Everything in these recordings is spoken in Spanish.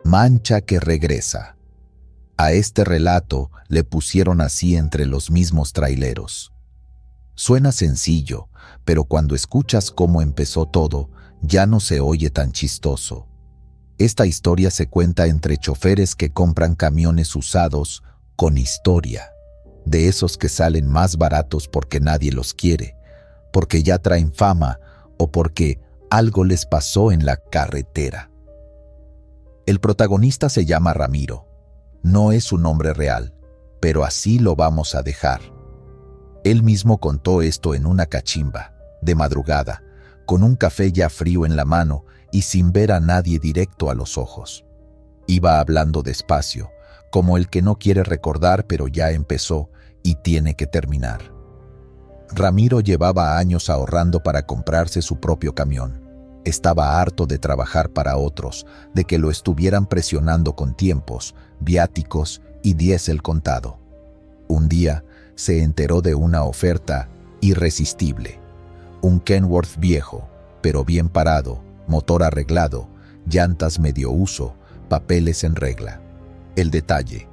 Mancha que regresa. A este relato le pusieron así entre los mismos traileros. Suena sencillo, pero cuando escuchas cómo empezó todo, ya no se oye tan chistoso. Esta historia se cuenta entre choferes que compran camiones usados con historia, de esos que salen más baratos porque nadie los quiere, porque ya traen fama o porque algo les pasó en la carretera. El protagonista se llama Ramiro. No es su nombre real, pero así lo vamos a dejar. Él mismo contó esto en una cachimba, de madrugada, con un café ya frío en la mano y sin ver a nadie directo a los ojos. Iba hablando despacio, como el que no quiere recordar pero ya empezó y tiene que terminar. Ramiro llevaba años ahorrando para comprarse su propio camión. Estaba harto de trabajar para otros, de que lo estuvieran presionando con tiempos, viáticos y diésel contado. Un día se enteró de una oferta irresistible. Un Kenworth viejo, pero bien parado, motor arreglado, llantas medio uso, papeles en regla. El detalle: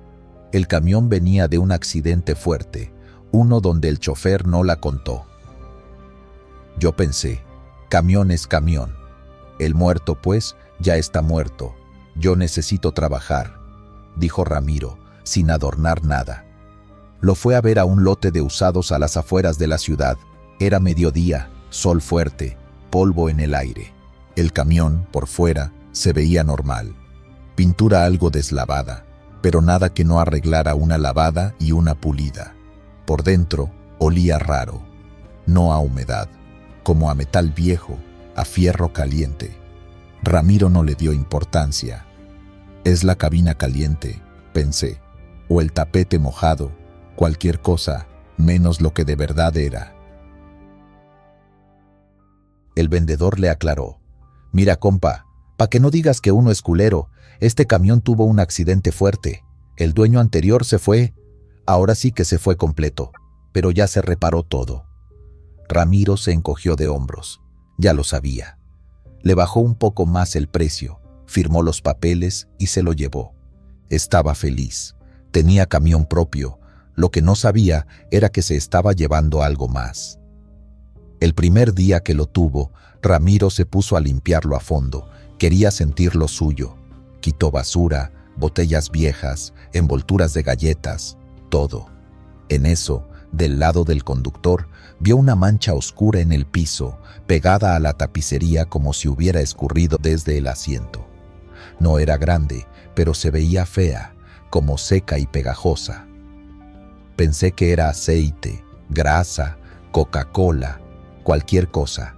el camión venía de un accidente fuerte, uno donde el chofer no la contó. Yo pensé, camión es camión. El muerto, pues, ya está muerto. Yo necesito trabajar, dijo Ramiro, sin adornar nada. Lo fue a ver a un lote de usados a las afueras de la ciudad. Era mediodía, sol fuerte, polvo en el aire. El camión, por fuera, se veía normal. Pintura algo deslavada, pero nada que no arreglara una lavada y una pulida. Por dentro, olía raro, no a humedad, como a metal viejo, a fierro caliente. Ramiro no le dio importancia. Es la cabina caliente, pensé, o el tapete mojado, cualquier cosa, menos lo que de verdad era. El vendedor le aclaró: mira, compa, pa' que no digas que uno es culero, este camión tuvo un accidente fuerte. El dueño anterior se fue, ahora sí que se fue completo, pero ya se reparó todo. Ramiro se encogió de hombros. Ya lo sabía. Le bajó un poco más el precio, firmó los papeles y se lo llevó. Estaba feliz. Tenía camión propio. Lo que no sabía era que se estaba llevando algo más. El primer día que lo tuvo, Ramiro se puso a limpiarlo a fondo. Quería sentir lo suyo. Quitó basura, botellas viejas, envolturas de galletas, todo. En eso, del lado del conductor, vio una mancha oscura en el piso, pegada a la tapicería como si hubiera escurrido desde el asiento. No era grande, pero se veía fea, como seca y pegajosa. Pensé que era aceite, grasa, Coca-Cola, cualquier cosa.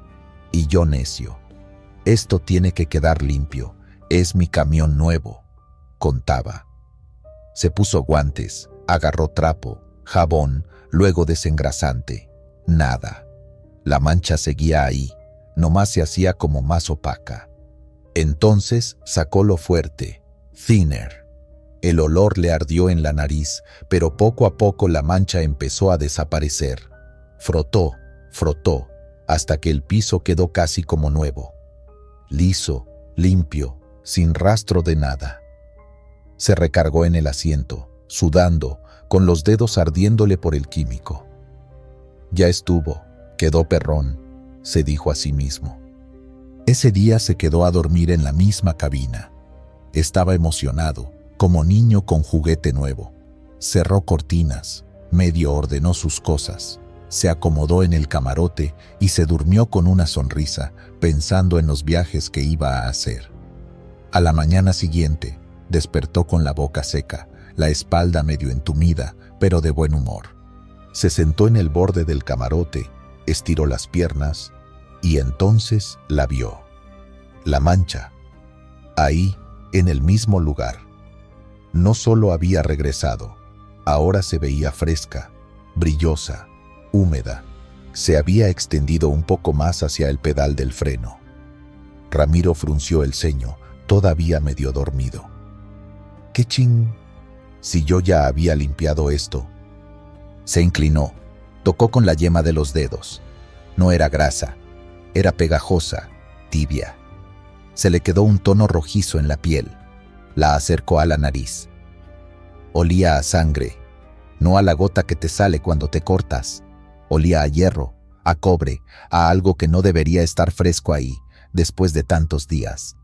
Y yo necio. Esto tiene que quedar limpio. Es mi camión nuevo, contaba. Se puso guantes, agarró trapo, jabón, luego desengrasante. Nada. La mancha seguía ahí, nomás se hacía como más opaca. Entonces sacó lo fuerte, thinner. El olor le ardió en la nariz, pero poco a poco la mancha empezó a desaparecer. Frotó, hasta que el piso quedó casi como nuevo. Liso, limpio, sin rastro de nada. Se recargó en el asiento, sudando, con los dedos ardiéndole por el químico. Ya estuvo, quedó perrón, se dijo a sí mismo. Ese día se quedó a dormir en la misma cabina. Estaba emocionado, como niño con juguete nuevo. Cerró cortinas, medio ordenó sus cosas, se acomodó en el camarote y se durmió con una sonrisa, pensando en los viajes que iba a hacer. A la mañana siguiente, despertó con la boca seca, la espalda medio entumida, pero de buen humor. Se sentó en el borde del camarote, estiró las piernas y entonces la vio. La mancha, ahí, en el mismo lugar. No solo había regresado, ahora se veía fresca, brillosa, húmeda. Se había extendido un poco más hacia el pedal del freno. Ramiro frunció el ceño, todavía medio dormido. ¿Qué ching? Si yo ya había limpiado esto. Se inclinó, tocó con la yema de los dedos. No era grasa, era pegajosa, tibia. Se le quedó un tono rojizo en la piel. La acercó a la nariz. Olía a sangre, no a la gota que te sale cuando te cortas. Olía a hierro, a cobre, a algo que no debería estar fresco ahí, después de tantos días.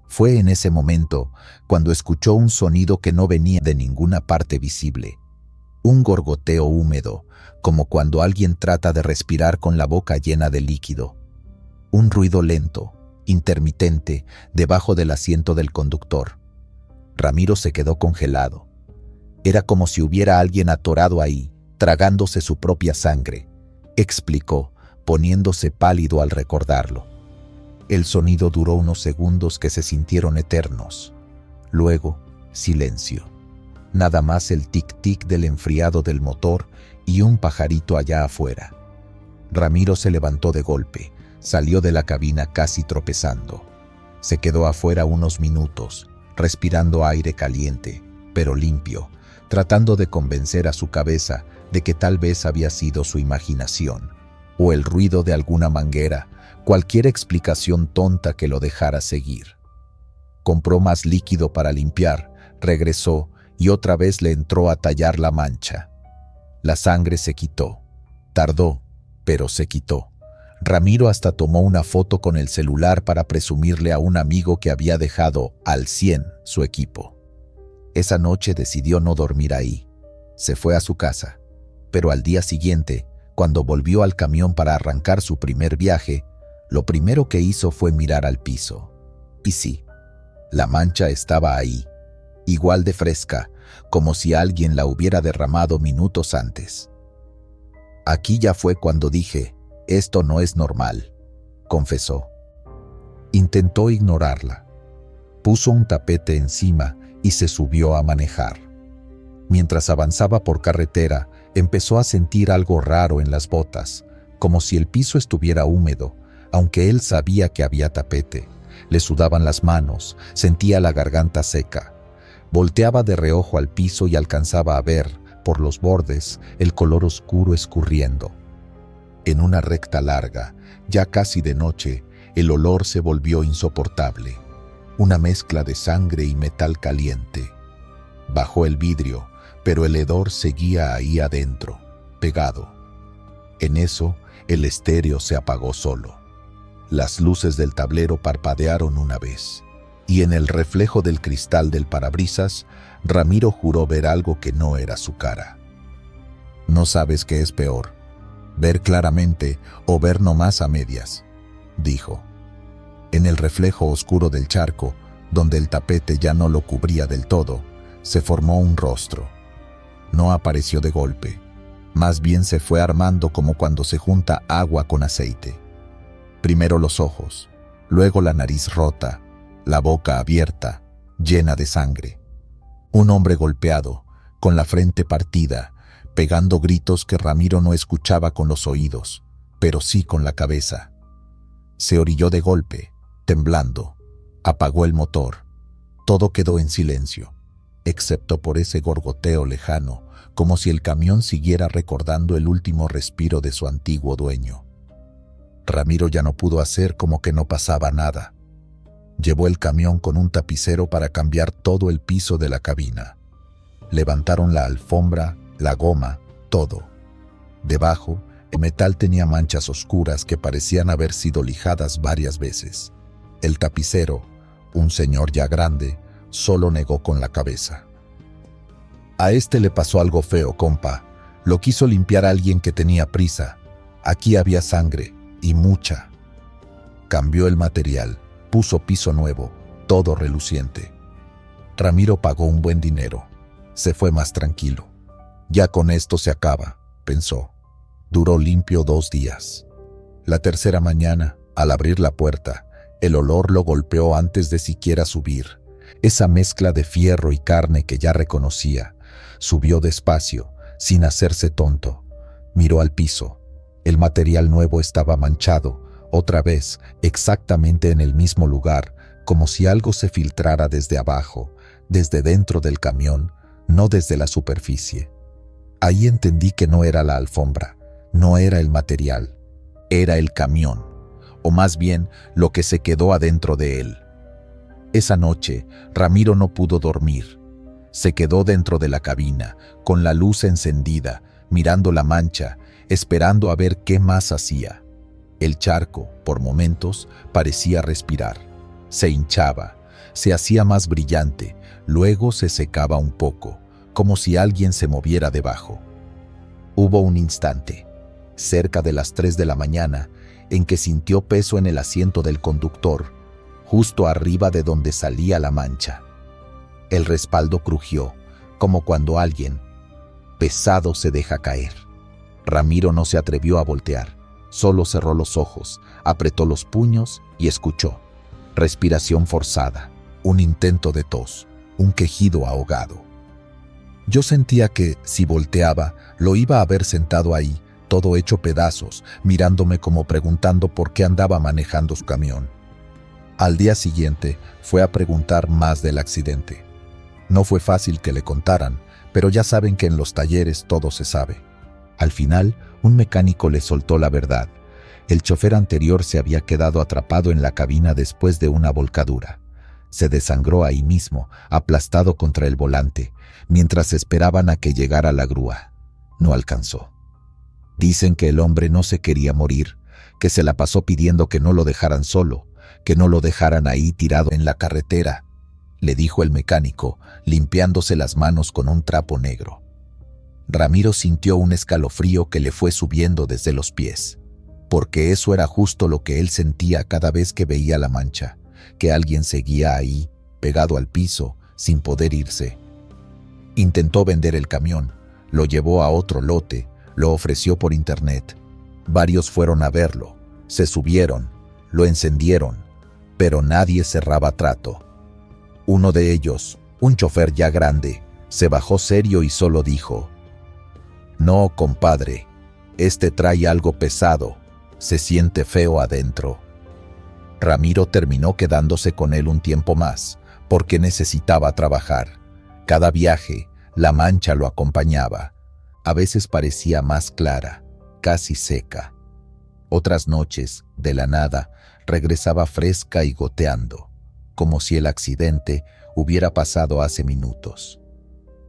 Fue en ese momento cuando escuchó un sonido que no venía de ninguna parte visible. Un gorgoteo húmedo, como cuando alguien trata de respirar con la boca llena de líquido. Un ruido lento, intermitente, debajo del asiento del conductor. Ramiro se quedó congelado. Era como si hubiera alguien atorado ahí, tragándose su propia sangre, explicó, poniéndose pálido al recordarlo. El sonido duró unos segundos que se sintieron eternos. Luego, silencio. Nada más el tic-tic del enfriado del motor y un pajarito allá afuera. Ramiro se levantó de golpe, salió de la cabina casi tropezando. Se quedó afuera unos minutos, respirando aire caliente, pero limpio, tratando de convencer a su cabeza de que tal vez había sido su imaginación, o el ruido de alguna manguera, cualquier explicación tonta que lo dejara seguir. Compró más líquido para limpiar, regresó y otra vez le entró a tallar la mancha. La sangre se quitó. Tardó, pero se quitó. Ramiro hasta tomó una foto con el celular para presumirle a un amigo que había dejado al 100 su equipo. Esa noche decidió no dormir ahí. Se fue a su casa, pero al día siguiente, cuando volvió al camión para arrancar su primer viaje, lo primero que hizo fue mirar al piso. Y sí, la mancha estaba ahí, igual de fresca, como si alguien la hubiera derramado minutos antes. Aquí ya fue cuando dije, esto no es normal, confesó. Intentó ignorarla. Puso un tapete encima y se subió a manejar. Mientras avanzaba por carretera, empezó a sentir algo raro en las botas, como si el piso estuviera húmedo, aunque él sabía que había tapete. Le sudaban las manos, sentía la garganta seca. Volteaba de reojo al piso y alcanzaba a ver, por los bordes, el color oscuro escurriendo. En una recta larga, ya casi de noche, el olor se volvió insoportable. Una mezcla de sangre y metal caliente. Bajó el vidrio, pero el hedor seguía ahí adentro, pegado. En eso, el estéreo se apagó solo. Las luces del tablero parpadearon una vez, y en el reflejo del cristal del parabrisas, Ramiro juró ver algo que no era su cara. No sabes qué es peor, ver claramente o ver nomás a medias, dijo. En el reflejo oscuro del charco, donde el tapete ya no lo cubría del todo, se formó un rostro. No apareció de golpe, más bien se fue armando como cuando se junta agua con aceite. Primero los ojos, luego la nariz rota, la boca abierta, llena de sangre. Un hombre golpeado, con la frente partida, pegando gritos que Ramiro no escuchaba con los oídos, pero sí con la cabeza. Se orilló de golpe, temblando, apagó el motor. Todo quedó en silencio, excepto por ese gorgoteo lejano, como si el camión siguiera recordando el último respiro de su antiguo dueño. Ramiro ya no pudo hacer como que no pasaba nada. Llevó el camión con un tapicero para cambiar todo el piso de la cabina. Levantaron la alfombra, la goma, todo. Debajo, el metal tenía manchas oscuras que parecían haber sido lijadas varias veces. El tapicero, un señor ya grande, solo negó con la cabeza. A este le pasó algo feo, compa. Lo quiso limpiar alguien que tenía prisa. Aquí había sangre, y mucha. Cambió el material, puso piso nuevo, todo reluciente. Ramiro pagó un buen dinero. Se fue más tranquilo. Ya con esto se acaba, pensó. Duró limpio 2 días. La tercera mañana, al abrir la puerta, el olor lo golpeó antes de siquiera subir. Esa mezcla de fierro y carne que ya reconocía. Subió despacio, sin hacerse tonto. Miró al piso. El material nuevo estaba manchado, otra vez, exactamente en el mismo lugar, como si algo se filtrara desde abajo, desde dentro del camión, no desde la superficie. Ahí entendí que no era la alfombra, no era el material, era el camión, o más bien lo que se quedó adentro de él. Esa noche, Ramiro no pudo dormir. Se quedó dentro de la cabina, con la luz encendida, mirando la mancha, esperando a ver qué más hacía. El charco, por momentos, parecía respirar. Se hinchaba, se hacía más brillante, luego se secaba un poco, como si alguien se moviera debajo. Hubo un instante, cerca de las 3 de la mañana, en que sintió peso en el asiento del conductor, justo arriba de donde salía la mancha. El respaldo crujió, como cuando alguien pesado se deja caer. Ramiro no se atrevió a voltear, solo cerró los ojos, apretó los puños y escuchó. Respiración forzada, un intento de tos, un quejido ahogado. Yo sentía que, si volteaba, lo iba a ver sentado ahí, todo hecho pedazos, mirándome como preguntando por qué andaba manejando su camión. Al día siguiente, fue a preguntar más del accidente. No fue fácil que le contaran, pero ya saben que en los talleres todo se sabe. Al final, un mecánico le soltó la verdad. El chofer anterior se había quedado atrapado en la cabina después de una volcadura. Se desangró ahí mismo, aplastado contra el volante, mientras esperaban a que llegara la grúa. No alcanzó. Dicen que el hombre no se quería morir, que se la pasó pidiendo que no lo dejaran solo, que no lo dejaran ahí tirado en la carretera, le dijo el mecánico, limpiándose las manos con un trapo negro. Ramiro sintió un escalofrío que le fue subiendo desde los pies, porque eso era justo lo que él sentía cada vez que veía la mancha, que alguien seguía ahí, pegado al piso, sin poder irse. Intentó vender el camión, lo llevó a otro lote, lo ofreció por internet. Varios fueron a verlo, se subieron, lo encendieron, pero nadie cerraba trato. Uno de ellos, un chofer ya grande, se bajó serio y solo dijo: «No, compadre, este trae algo pesado, se siente feo adentro». Ramiro terminó quedándose con él un tiempo más, porque necesitaba trabajar. Cada viaje, la mancha lo acompañaba. A veces parecía más clara, casi seca. Otras noches, de la nada, regresaba fresca y goteando, como si el accidente hubiera pasado hace minutos.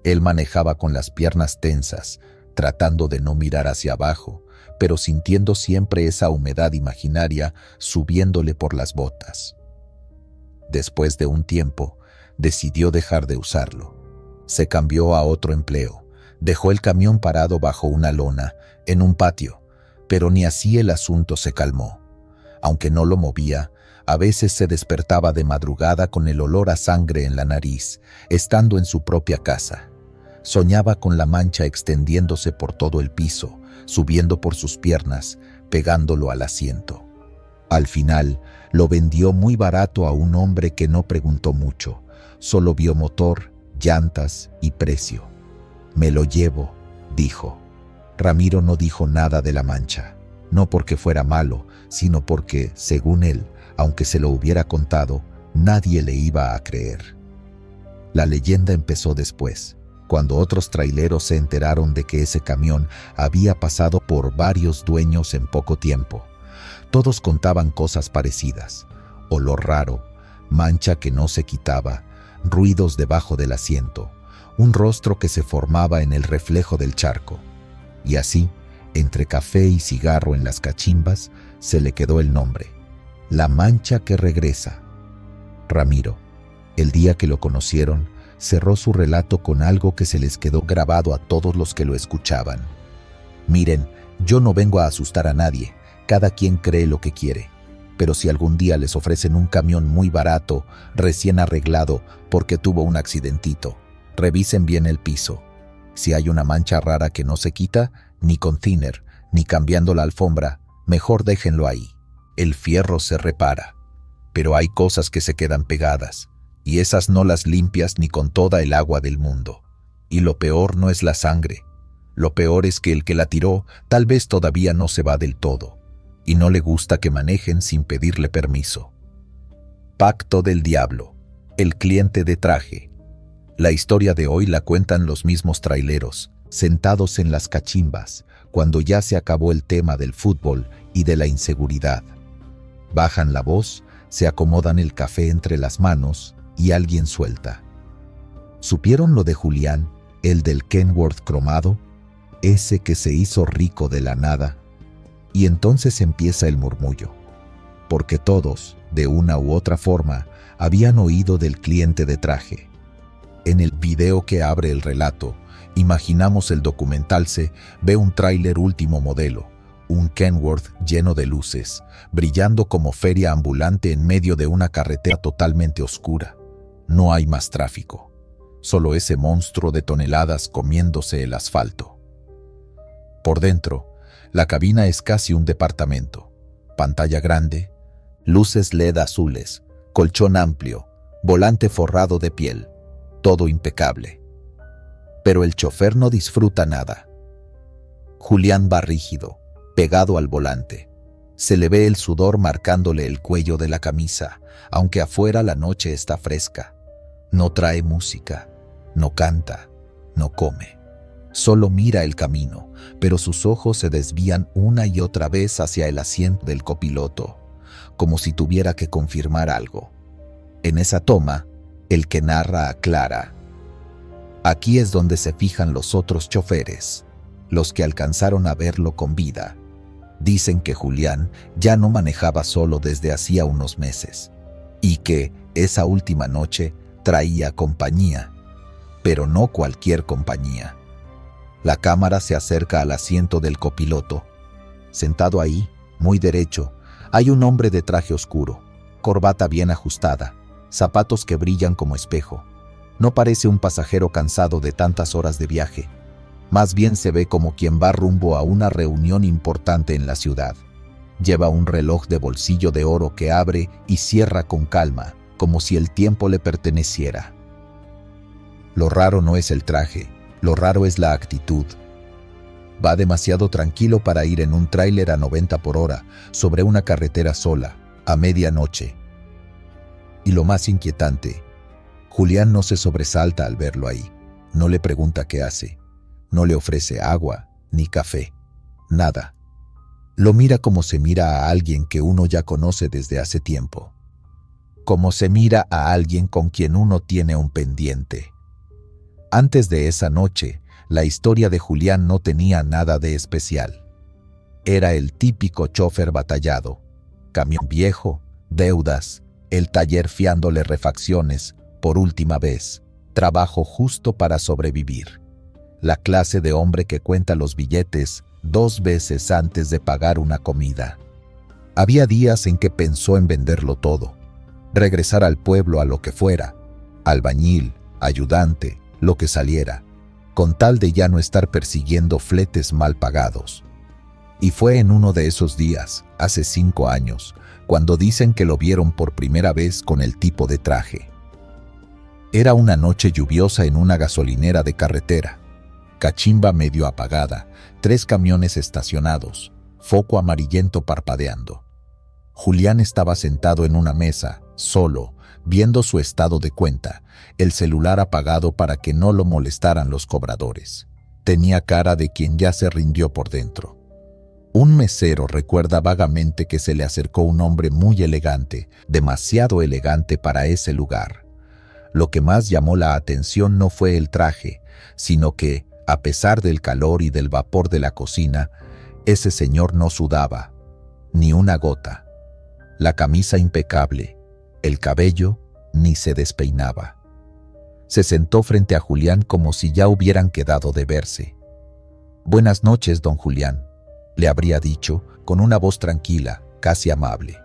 Él manejaba con las piernas tensas, tratando de no mirar hacia abajo, pero sintiendo siempre esa humedad imaginaria subiéndole por las botas. Después de un tiempo, decidió dejar de usarlo. Se cambió a otro empleo. Dejó el camión parado bajo una lona, en un patio, pero ni así el asunto se calmó. Aunque no lo movía, a veces se despertaba de madrugada con el olor a sangre en la nariz, estando en su propia casa. Soñaba con la mancha extendiéndose por todo el piso, subiendo por sus piernas, pegándolo al asiento. Al final, lo vendió muy barato a un hombre que no preguntó mucho, solo vio motor, llantas y precio. «Me lo llevo», dijo. Ramiro no dijo nada de la mancha, no porque fuera malo, sino porque, según él, aunque se lo hubiera contado, nadie le iba a creer. La leyenda empezó después, cuando otros traileros se enteraron de que ese camión había pasado por varios dueños en poco tiempo. Todos contaban cosas parecidas: olor raro, mancha que no se quitaba, ruidos debajo del asiento, un rostro que se formaba en el reflejo del charco. Y así, entre café y cigarro en las cachimbas, se le quedó el nombre: La Mancha que Regresa. Ramiro, el día que lo conocieron, cerró su relato con algo que se les quedó grabado a todos los que lo escuchaban. «Miren, yo no vengo a asustar a nadie, cada quien cree lo que quiere. Pero si algún día les ofrecen un camión muy barato, recién arreglado, porque tuvo un accidentito, revisen bien el piso. Si hay una mancha rara que no se quita, ni con thinner, ni cambiando la alfombra, mejor déjenlo ahí. El fierro se repara. Pero hay cosas que se quedan pegadas, y esas no las limpias ni con toda el agua del mundo. Y lo peor no es la sangre. Lo peor es que el que la tiró tal vez todavía no se va del todo, y no le gusta que manejen sin pedirle permiso». Pacto del Diablo. El cliente de traje. La historia de hoy la cuentan los mismos traileros, sentados en las cachimbas, cuando ya se acabó el tema del fútbol y de la inseguridad. Bajan la voz, se acomodan el café entre las manos y alguien suelta. ¿Supieron lo de Julián, el del Kenworth cromado? Ese que se hizo rico de la nada. Y entonces empieza el murmullo. Porque todos, de una u otra forma, habían oído del cliente de traje. En el video que abre el relato, imaginamos el documental ve un tráiler último modelo, un Kenworth lleno de luces, brillando como feria ambulante en medio de una carretera totalmente oscura. No hay más tráfico, solo ese monstruo de toneladas comiéndose el asfalto. Por dentro, la cabina es casi un departamento. Pantalla grande, luces LED azules, colchón amplio, volante forrado de piel, todo impecable. Pero el chofer no disfruta nada. Julián va rígido, pegado al volante. Se le ve el sudor marcándole el cuello de la camisa, aunque afuera la noche está fresca. No trae música, no canta, no come. Solo mira el camino, pero sus ojos se desvían una y otra vez hacia el asiento del copiloto, como si tuviera que confirmar algo. En esa toma, el que narra aclara: aquí es donde se fijan los otros choferes, los que alcanzaron a verlo con vida. Dicen que Julián ya no manejaba solo desde hacía unos meses, y que esa última noche traía compañía, pero no cualquier compañía. La cámara se acerca al asiento del copiloto. Sentado ahí, muy derecho, hay un hombre de traje oscuro, corbata bien ajustada, zapatos que brillan como espejo. No parece un pasajero cansado de tantas horas de viaje. Más bien se ve como quien va rumbo a una reunión importante en la ciudad. Lleva un reloj de bolsillo de oro que abre y cierra con calma, como si el tiempo le perteneciera. Lo raro no es el traje, lo raro es la actitud. Va demasiado tranquilo para ir en un tráiler a 90 por hora, sobre una carretera sola, a medianoche. Y lo más inquietante, Julián no se sobresalta al verlo ahí, no le pregunta qué hace, no le ofrece agua, ni café, nada. Lo mira como se mira a alguien que uno ya conoce desde hace tiempo, como se mira a alguien con quien uno tiene un pendiente. Antes de esa noche, la historia de Julián no tenía nada de especial. Era el típico chofer batallado, camión viejo, deudas, el taller fiándole refacciones, por última vez, trabajo justo para sobrevivir. La clase de hombre que cuenta los billetes 2 veces antes de pagar una comida. Había días en que pensó en venderlo todo, regresar al pueblo a lo que fuera, albañil, ayudante, lo que saliera, con tal de ya no estar persiguiendo fletes mal pagados. Y fue en uno de esos días, hace 5 años, cuando dicen que lo vieron por primera vez con el tipo de traje. Era una noche lluviosa en una gasolinera de carretera, cachimba medio apagada, 3 camiones estacionados, foco amarillento parpadeando. Julián estaba sentado en una mesa, solo, viendo su estado de cuenta, el celular apagado para que no lo molestaran los cobradores. Tenía cara de quien ya se rindió por dentro. Un mesero recuerda vagamente que se le acercó un hombre muy elegante, demasiado elegante para ese lugar. Lo que más llamó la atención no fue el traje, sino que, a pesar del calor y del vapor de la cocina, ese señor no sudaba, ni una gota. La camisa impecable, el cabello ni se despeinaba. Se sentó frente a Julián como si ya hubieran quedado de verse. «Buenas noches, don Julián», le habría dicho, con una voz tranquila, casi amable.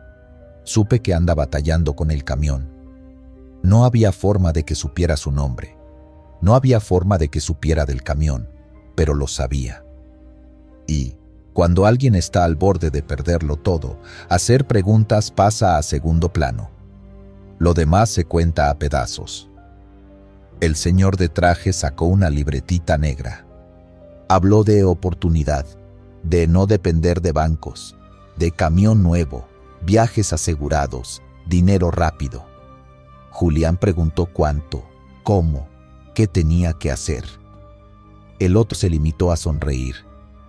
«Supe que anda batallando con el camión». No había forma de que supiera su nombre. No había forma de que supiera del camión, pero lo sabía. Y, cuando alguien está al borde de perderlo todo, hacer preguntas pasa a segundo plano. Lo demás se cuenta a pedazos. El señor de traje sacó una libretita negra. Habló de oportunidad, de no depender de bancos, de camión nuevo, viajes asegurados, dinero rápido. Julián preguntó cuánto, cómo, qué tenía que hacer. El otro se limitó a sonreír,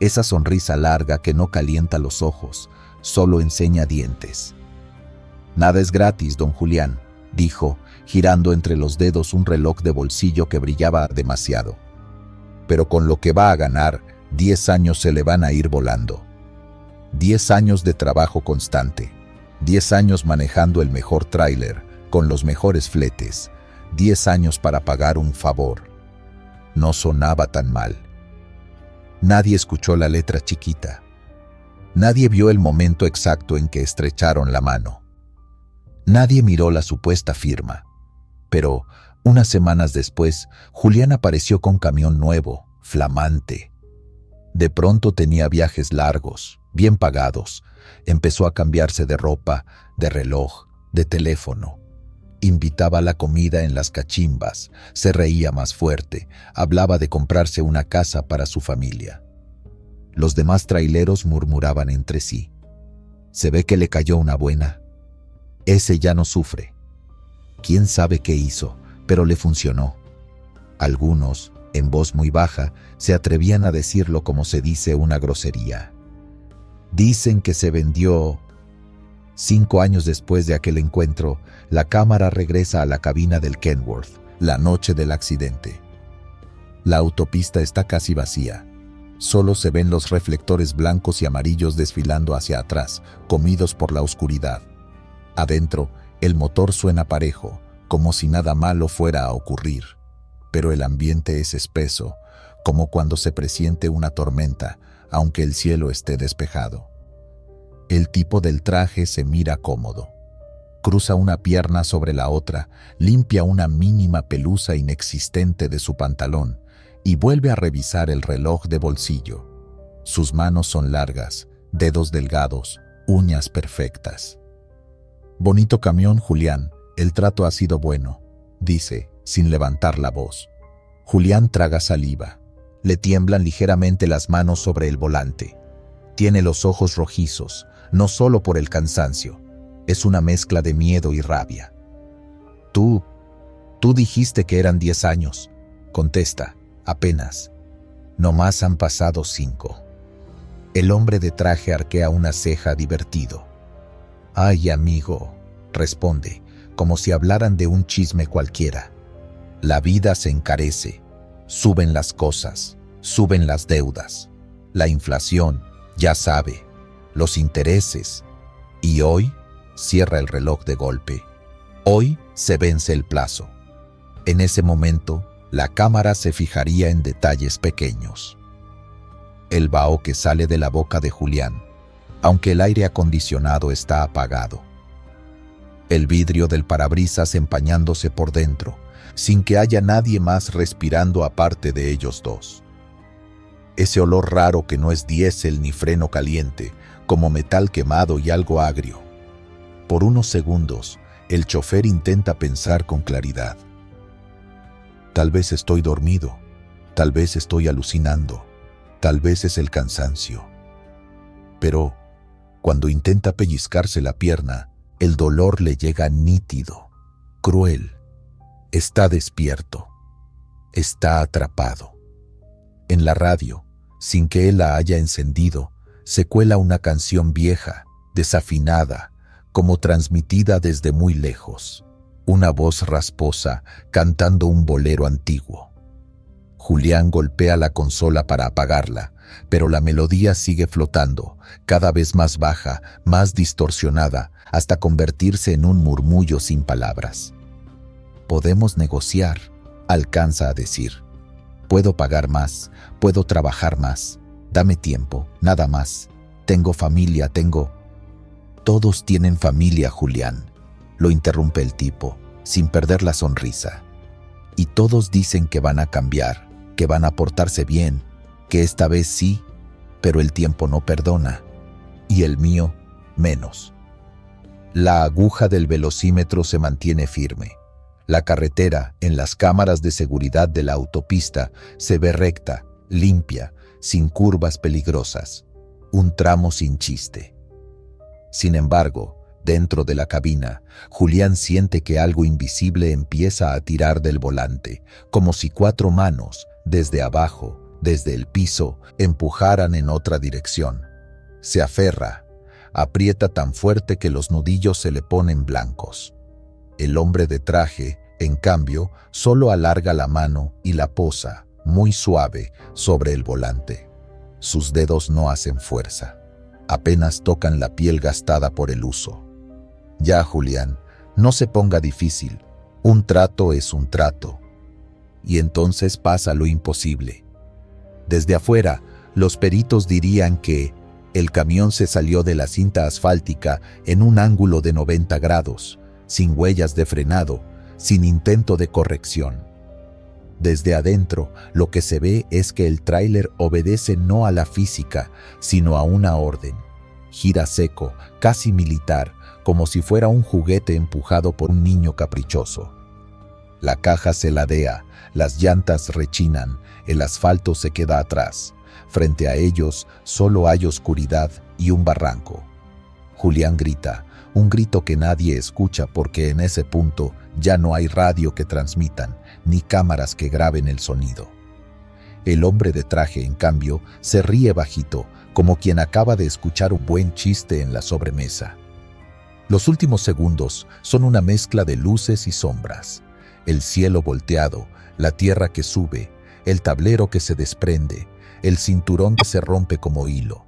esa sonrisa larga que no calienta los ojos, solo enseña dientes. «Nada es gratis, don Julián», dijo, girando entre los dedos un reloj de bolsillo que brillaba demasiado. Pero con lo que va a ganar, 10 años se le van a ir volando. 10 años de trabajo constante, 10 años manejando el mejor tráiler, con los mejores fletes, 10 años para pagar un favor. No sonaba tan mal. Nadie escuchó la letra chiquita. Nadie vio el momento exacto en que estrecharon la mano. Nadie miró la supuesta firma. Pero, unas semanas después, Julián apareció con camión nuevo, flamante. De pronto tenía viajes largos, bien pagados. Empezó a cambiarse de ropa, de reloj, de teléfono. Invitaba a la comida en las cachimbas, se reía más fuerte, hablaba de comprarse una casa para su familia. Los demás traileros murmuraban entre sí. Se ve que le cayó una buena. Ese ya no sufre. Quién sabe qué hizo, pero le funcionó. Algunos, en voz muy baja, se atrevían a decirlo como se dice una grosería. Dicen que se vendió. 5 años después de aquel encuentro, la cámara regresa a la cabina del Kenworth, la noche del accidente. La autopista está casi vacía. Solo se ven los reflectores blancos y amarillos desfilando hacia atrás, comidos por la oscuridad. Adentro, el motor suena parejo, como si nada malo fuera a ocurrir. Pero el ambiente es espeso, como cuando se presiente una tormenta, aunque el cielo esté despejado. El tipo del traje se mira cómodo. Cruza una pierna sobre la otra, limpia una mínima pelusa inexistente de su pantalón y vuelve a revisar el reloj de bolsillo. Sus manos son largas, dedos delgados, uñas perfectas. Bonito camión, Julián, el trato ha sido bueno, dice, sin levantar la voz. Julián traga saliva. Le tiemblan ligeramente las manos sobre el volante. Tiene los ojos rojizos, no solo por el cansancio. Es una mezcla de miedo y rabia. Tú dijiste que eran 10 años. Contesta, apenas. Nomás han pasado 5. El hombre de traje arquea una ceja divertido. Ay, amigo, responde, como si hablaran de un chisme cualquiera. La vida se encarece. Suben las cosas, suben las deudas. La inflación, ya sabe, los intereses. Y hoy cierra el reloj de golpe. Hoy se vence el plazo. En ese momento, la cámara se fijaría en detalles pequeños. El vaho que sale de la boca de Julián, aunque el aire acondicionado está apagado. El vidrio del parabrisas empañándose por dentro, sin que haya nadie más respirando aparte de ellos dos. Ese olor raro que no es diésel ni freno caliente, como metal quemado y algo agrio. Por unos segundos, el chofer intenta pensar con claridad. Tal vez estoy dormido, tal vez estoy alucinando, tal vez es el cansancio. Pero, cuando intenta pellizcarse la pierna, el dolor le llega nítido, cruel. Está despierto, está atrapado. En la radio, sin que él la haya encendido, se cuela una canción vieja, desafinada, como transmitida desde muy lejos. Una voz rasposa cantando un bolero antiguo. Julián golpea la consola para apagarla, pero la melodía sigue flotando, cada vez más baja, más distorsionada, hasta convertirse en un murmullo sin palabras. Podemos negociar, alcanza a decir. Puedo pagar más, puedo trabajar más. Dame tiempo, nada más. Tengo familia, tengo... Todos tienen familia, Julián, lo interrumpe el tipo, sin perder la sonrisa. Y todos dicen que van a cambiar, que van a portarse bien, que esta vez sí, pero el tiempo no perdona. Y el mío, menos. La aguja del velocímetro se mantiene firme. La carretera, en las cámaras de seguridad de la autopista, se ve recta, limpia, sin curvas peligrosas. Un tramo sin chiste. Sin embargo, dentro de la cabina, Julián siente que algo invisible empieza a tirar del volante, como si 4 manos, desde abajo, desde el piso, empujaran en otra dirección. Se aferra, aprieta tan fuerte que los nudillos se le ponen blancos. El hombre de traje, en cambio, solo alarga la mano y la posa, muy suave, sobre el volante. Sus dedos no hacen fuerza. Apenas tocan la piel gastada por el uso. Ya, Julián, no se ponga difícil. Un trato es un trato. Y entonces pasa lo imposible. Desde afuera, los peritos dirían que el camión se salió de la cinta asfáltica en un ángulo de 90 grados, sin huellas de frenado, sin intento de corrección. Desde adentro, lo que se ve es que el tráiler obedece no a la física, sino a una orden. Gira seco, casi militar, como si fuera un juguete empujado por un niño caprichoso. La caja se ladea, las llantas rechinan, el asfalto se queda atrás. Frente a ellos solo hay oscuridad y un barranco. Julián grita, un grito que nadie escucha porque en ese punto ya no hay radio que transmitan, ni cámaras que graben el sonido. El hombre de traje, en cambio, se ríe bajito, como quien acaba de escuchar un buen chiste en la sobremesa. Los últimos segundos son una mezcla de luces y sombras. El cielo volteado, la tierra que sube, el tablero que se desprende, el cinturón que se rompe como hilo.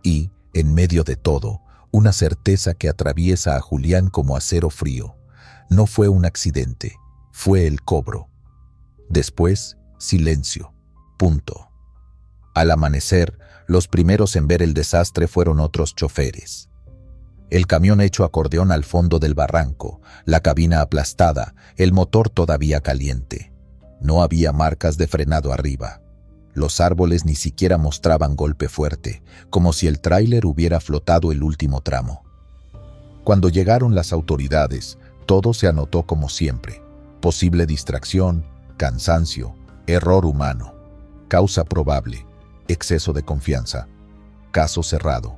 Y, en medio de todo, una certeza que atraviesa a Julián como acero frío. No fue un accidente, fue el cobro. Después, silencio. Punto. Al amanecer, los primeros en ver el desastre fueron otros choferes. El camión hecho acordeón al fondo del barranco, la cabina aplastada, el motor todavía caliente. No había marcas de frenado arriba. Los árboles ni siquiera mostraban golpe fuerte, como si el tráiler hubiera flotado el último tramo. Cuando llegaron las autoridades, todo se anotó como siempre. Posible distracción, cansancio, error humano, causa probable, exceso de confianza, caso cerrado.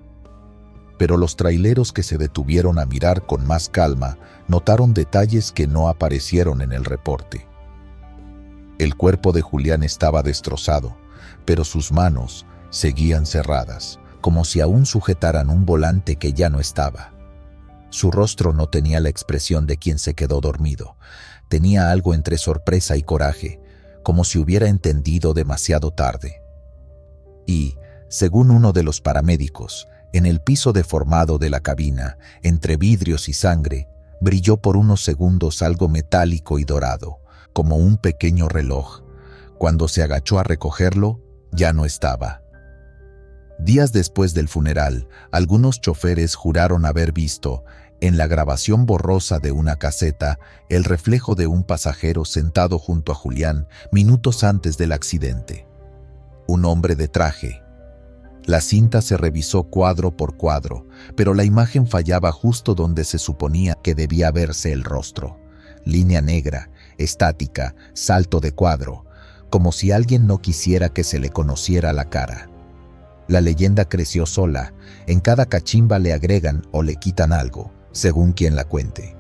Pero los traileros que se detuvieron a mirar con más calma notaron detalles que no aparecieron en el reporte. El cuerpo de Julián estaba destrozado, pero sus manos seguían cerradas, como si aún sujetaran un volante que ya no estaba. Su rostro no tenía la expresión de quien se quedó dormido. Tenía algo entre sorpresa y coraje, como si hubiera entendido demasiado tarde. Y, según uno de los paramédicos, en el piso deformado de la cabina, entre vidrios y sangre, brilló por unos segundos algo metálico y dorado, como un pequeño reloj. Cuando se agachó a recogerlo, ya no estaba. Días después del funeral, algunos choferes juraron haber visto, en la grabación borrosa de una caseta, el reflejo de un pasajero sentado junto a Julián minutos antes del accidente. Un hombre de traje. La cinta se revisó cuadro por cuadro, pero la imagen fallaba justo donde se suponía que debía verse el rostro. Línea negra, estática, salto de cuadro, como si alguien no quisiera que se le conociera la cara. La leyenda creció sola, en cada cachimba le agregan o le quitan algo, según quien la cuente.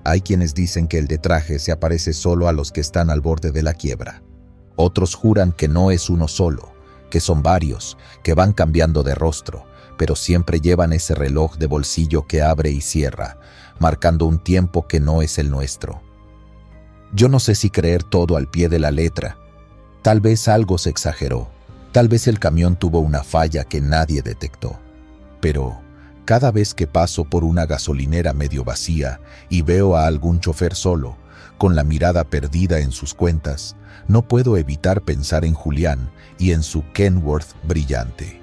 Hay quienes dicen que el de traje se aparece solo a los que están al borde de la quiebra. Otros juran que no es uno solo, que son varios, que van cambiando de rostro, pero siempre llevan ese reloj de bolsillo que abre y cierra, marcando un tiempo que no es el nuestro. Yo no sé si creer todo al pie de la letra. Tal vez algo se exageró, tal vez el camión tuvo una falla que nadie detectó. Pero cada vez que paso por una gasolinera medio vacía y veo a algún chofer solo, con la mirada perdida en sus cuentas, no puedo evitar pensar en Julián y en su Kenworth brillante.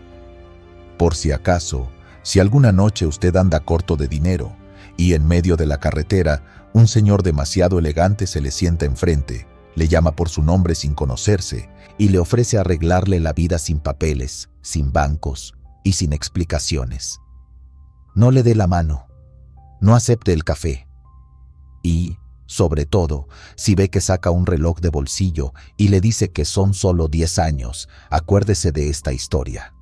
Por si acaso, si alguna noche usted anda corto de dinero y en medio de la carretera un señor demasiado elegante se le sienta enfrente, le llama por su nombre sin conocerse y le ofrece arreglarle la vida sin papeles, sin bancos y sin explicaciones. No le dé la mano, no acepte el café y, sobre todo, si ve que saca un reloj de bolsillo y le dice que son solo 10 años, acuérdese de esta historia.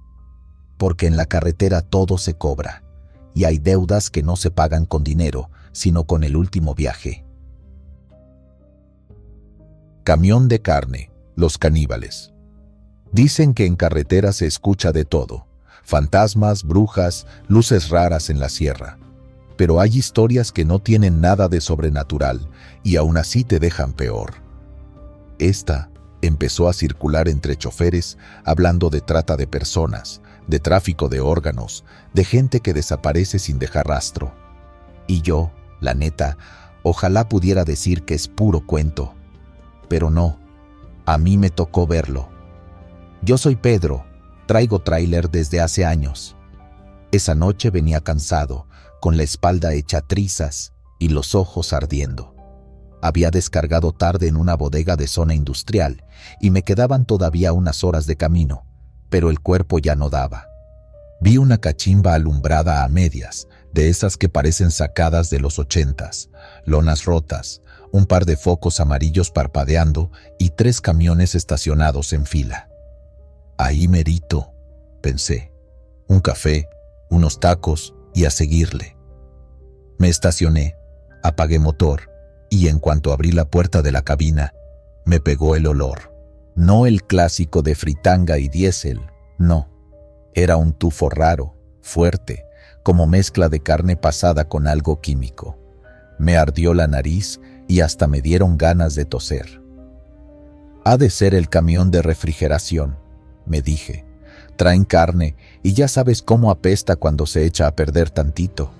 Porque en la carretera todo se cobra, y hay deudas que no se pagan con dinero, sino con el último viaje. Camión de carne, los caníbales. Dicen que en carretera se escucha de todo: fantasmas, brujas, luces raras en la sierra. pero hay historias que no tienen nada de sobrenatural y aún así te dejan peor. Esta empezó a circular entre choferes hablando de trata de personas, de tráfico de órganos, de gente que desaparece sin dejar rastro. Y yo, la neta, ojalá pudiera decir que es puro cuento. Pero no, a mí me tocó verlo. Yo soy Pedro, traigo tráiler desde hace años. Esa noche venía cansado, con la espalda hecha trizas y los ojos ardiendo. Había descargado tarde en una bodega de zona industrial y me quedaban todavía unas horas de camino, pero el cuerpo ya no daba. Vi una cachimba alumbrada a medias, de esas que parecen sacadas de los 80s, lonas rotas, un par de focos amarillos parpadeando y 3 camiones estacionados en fila. Ahí merito, pensé. Un café, unos tacos y a seguirle. Me estacioné, apagué motor y en cuanto abrí la puerta de la cabina, me pegó el olor. No el clásico de fritanga y diésel, no. Era un tufo raro, fuerte, como mezcla de carne pasada con algo químico. Me ardió la nariz y hasta me dieron ganas de toser. Ha de ser el camión de refrigeración, me dije. Traen carne y ya sabes cómo apesta cuando se echa a perder tantito.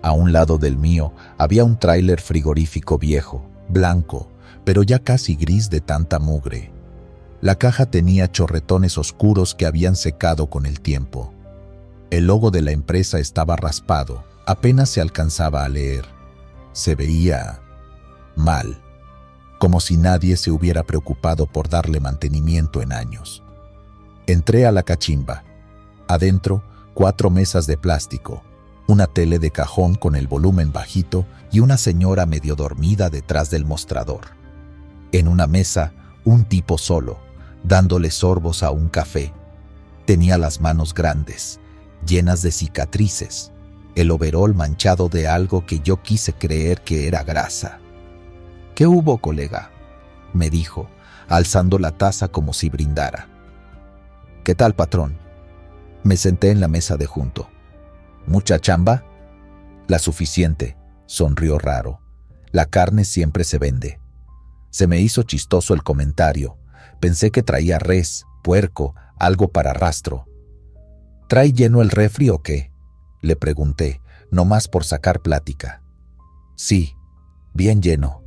A un lado del mío había un tráiler frigorífico viejo, blanco, pero ya casi gris de tanta mugre. La caja tenía chorretones oscuros que habían secado con el tiempo. El logo de la empresa estaba raspado, apenas se alcanzaba a leer. Se veía mal, como si nadie se hubiera preocupado por darle mantenimiento en años. Entré a la cachimba. Adentro, 4 mesas de plástico, una tele de cajón con el volumen bajito y una señora medio dormida detrás del mostrador. En una mesa, un tipo solo, dándole sorbos a un café. Tenía las manos grandes, llenas de cicatrices, el overol manchado de algo que yo quise creer que era grasa. «¿Qué hubo, colega?», me dijo, alzando la taza como si brindara. «¿Qué tal, patrón?». Me senté en la mesa de junto. «¿Mucha chamba?». «La suficiente», sonrió raro. «La carne siempre se vende». Se me hizo chistoso el comentario. Pensé que traía res, puerco, algo para rastro. «¿Trae lleno el refri o qué?», le pregunté, nomás por sacar plática. «Sí, bien lleno.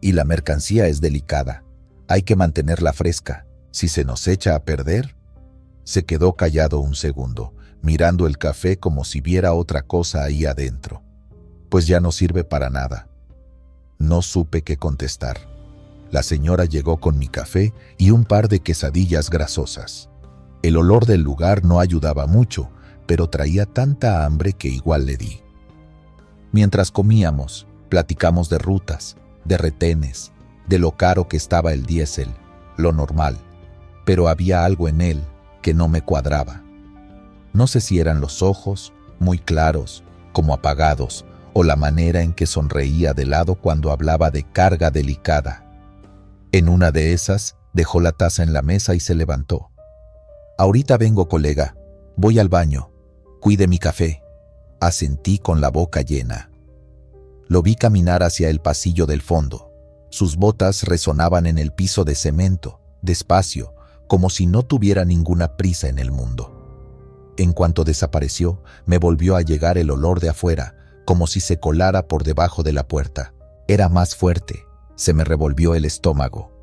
Y la mercancía es delicada. Hay que mantenerla fresca. Si se nos echa a perder». Se quedó callado un segundo, mirando el café como si viera otra cosa ahí adentro. «Pues ya no sirve para nada». No supe qué contestar. La señora llegó con mi café y un par de quesadillas grasosas. El olor del lugar no ayudaba mucho, pero traía tanta hambre que igual le di. Mientras comíamos, platicamos de rutas, de retenes, de lo caro que estaba el diésel, lo normal, pero había algo en él que no me cuadraba. No sé si eran los ojos, muy claros, como apagados, o la manera en que sonreía de lado cuando hablaba de carga delicada. En una de esas, dejó la taza en la mesa y se levantó. «Ahorita vengo, colega. Voy al baño. Cuide mi café», asentí con la boca llena. Lo vi caminar hacia el pasillo del fondo. Sus botas resonaban en el piso de cemento, despacio, como si no tuviera ninguna prisa en el mundo. En cuanto desapareció, me volvió a llegar el olor de afuera, como si se colara por debajo de la puerta. Era más fuerte. Se me revolvió el estómago.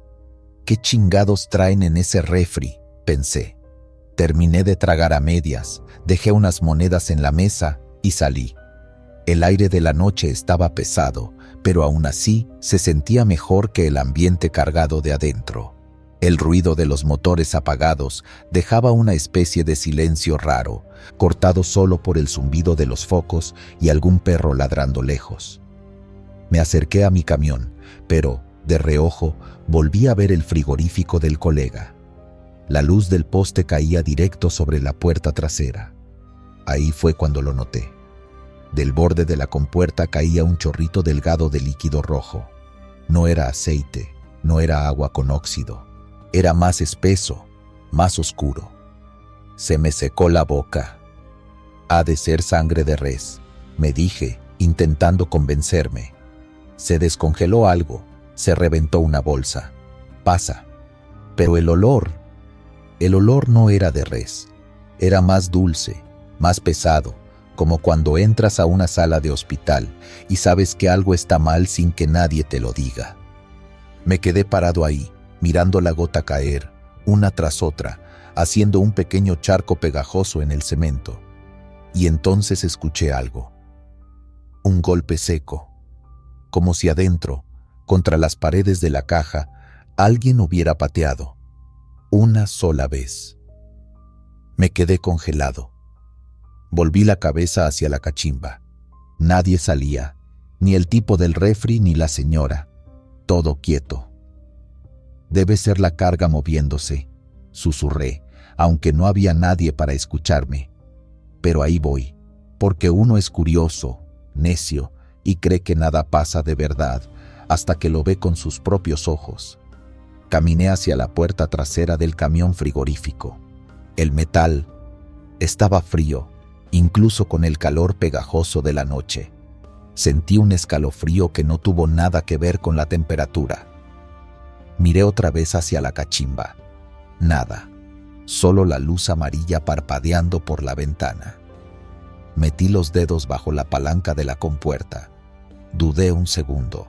«¿Qué chingados traen en ese refri?», pensé. Terminé de tragar a medias, dejé unas monedas en la mesa y salí. El aire de la noche estaba pesado, pero aún así se sentía mejor que el ambiente cargado de adentro. El ruido de los motores apagados dejaba una especie de silencio raro, cortado solo por el zumbido de los focos y algún perro ladrando lejos. Me acerqué a mi camión, pero, de reojo, volví a ver el frigorífico del colega. La luz del poste caía directo sobre la puerta trasera. Ahí fue cuando lo noté. Del borde de la compuerta caía un chorrito delgado de líquido rojo. No era aceite, no era agua con óxido. Era más espeso, más oscuro. Se me secó la boca. «Ha de ser sangre de res», me dije, intentando convencerme. Se descongeló algo, se reventó una bolsa. Pasa. Pero el olor no era de res. Era más dulce, más pesado, como cuando entras a una sala de hospital y sabes que algo está mal sin que nadie te lo diga. Me quedé parado ahí, mirando la gota caer, una tras otra, haciendo un pequeño charco pegajoso en el cemento. Y entonces escuché algo. Un golpe seco, como si adentro, contra las paredes de la caja, alguien hubiera pateado. Una sola vez. Me quedé congelado. Volví la cabeza hacia la cachimba. Nadie salía, ni el tipo del refri ni la señora. Todo quieto. Debe ser la carga moviéndose, susurré, aunque no había nadie para escucharme. Pero ahí voy, porque uno es curioso, necio, y cree que nada pasa de verdad, hasta que lo ve con sus propios ojos. Caminé hacia la puerta trasera del camión frigorífico. El metal estaba frío, incluso con el calor pegajoso de la noche. Sentí un escalofrío que no tuvo nada que ver con la temperatura. Miré otra vez hacia la cachimba. Nada, solo la luz amarilla parpadeando por la ventana. Metí los dedos bajo la palanca de la compuerta. Dudé un segundo.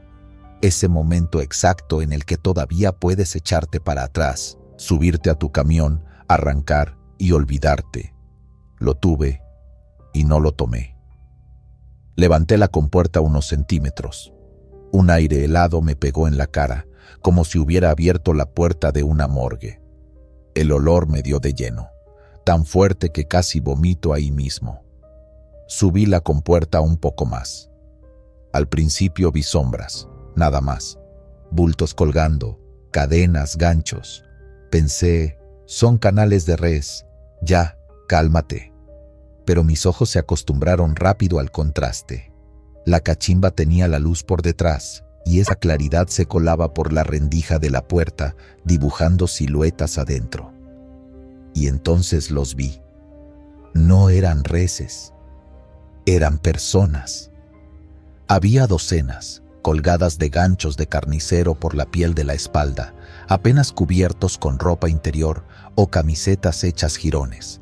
Ese momento exacto en el que todavía puedes echarte para atrás, subirte a tu camión, arrancar y olvidarte. Lo tuve y no lo tomé. Levanté la compuerta unos centímetros. Un aire helado me pegó en la cara, como si hubiera abierto la puerta de una morgue. El olor me dio de lleno, tan fuerte que casi vomito ahí mismo. Subí la compuerta un poco más. Al principio vi sombras, nada más. Bultos colgando, cadenas, ganchos. Pensé, son canales de res. Ya, cálmate. Pero mis ojos se acostumbraron rápido al contraste. La cachimba tenía la luz por detrás, y esa claridad se colaba por la rendija de la puerta, dibujando siluetas adentro. Y entonces los vi. No eran reses, eran personas. Había docenas, colgadas de ganchos de carnicero por la piel de la espalda, apenas cubiertos con ropa interior o camisetas hechas jirones.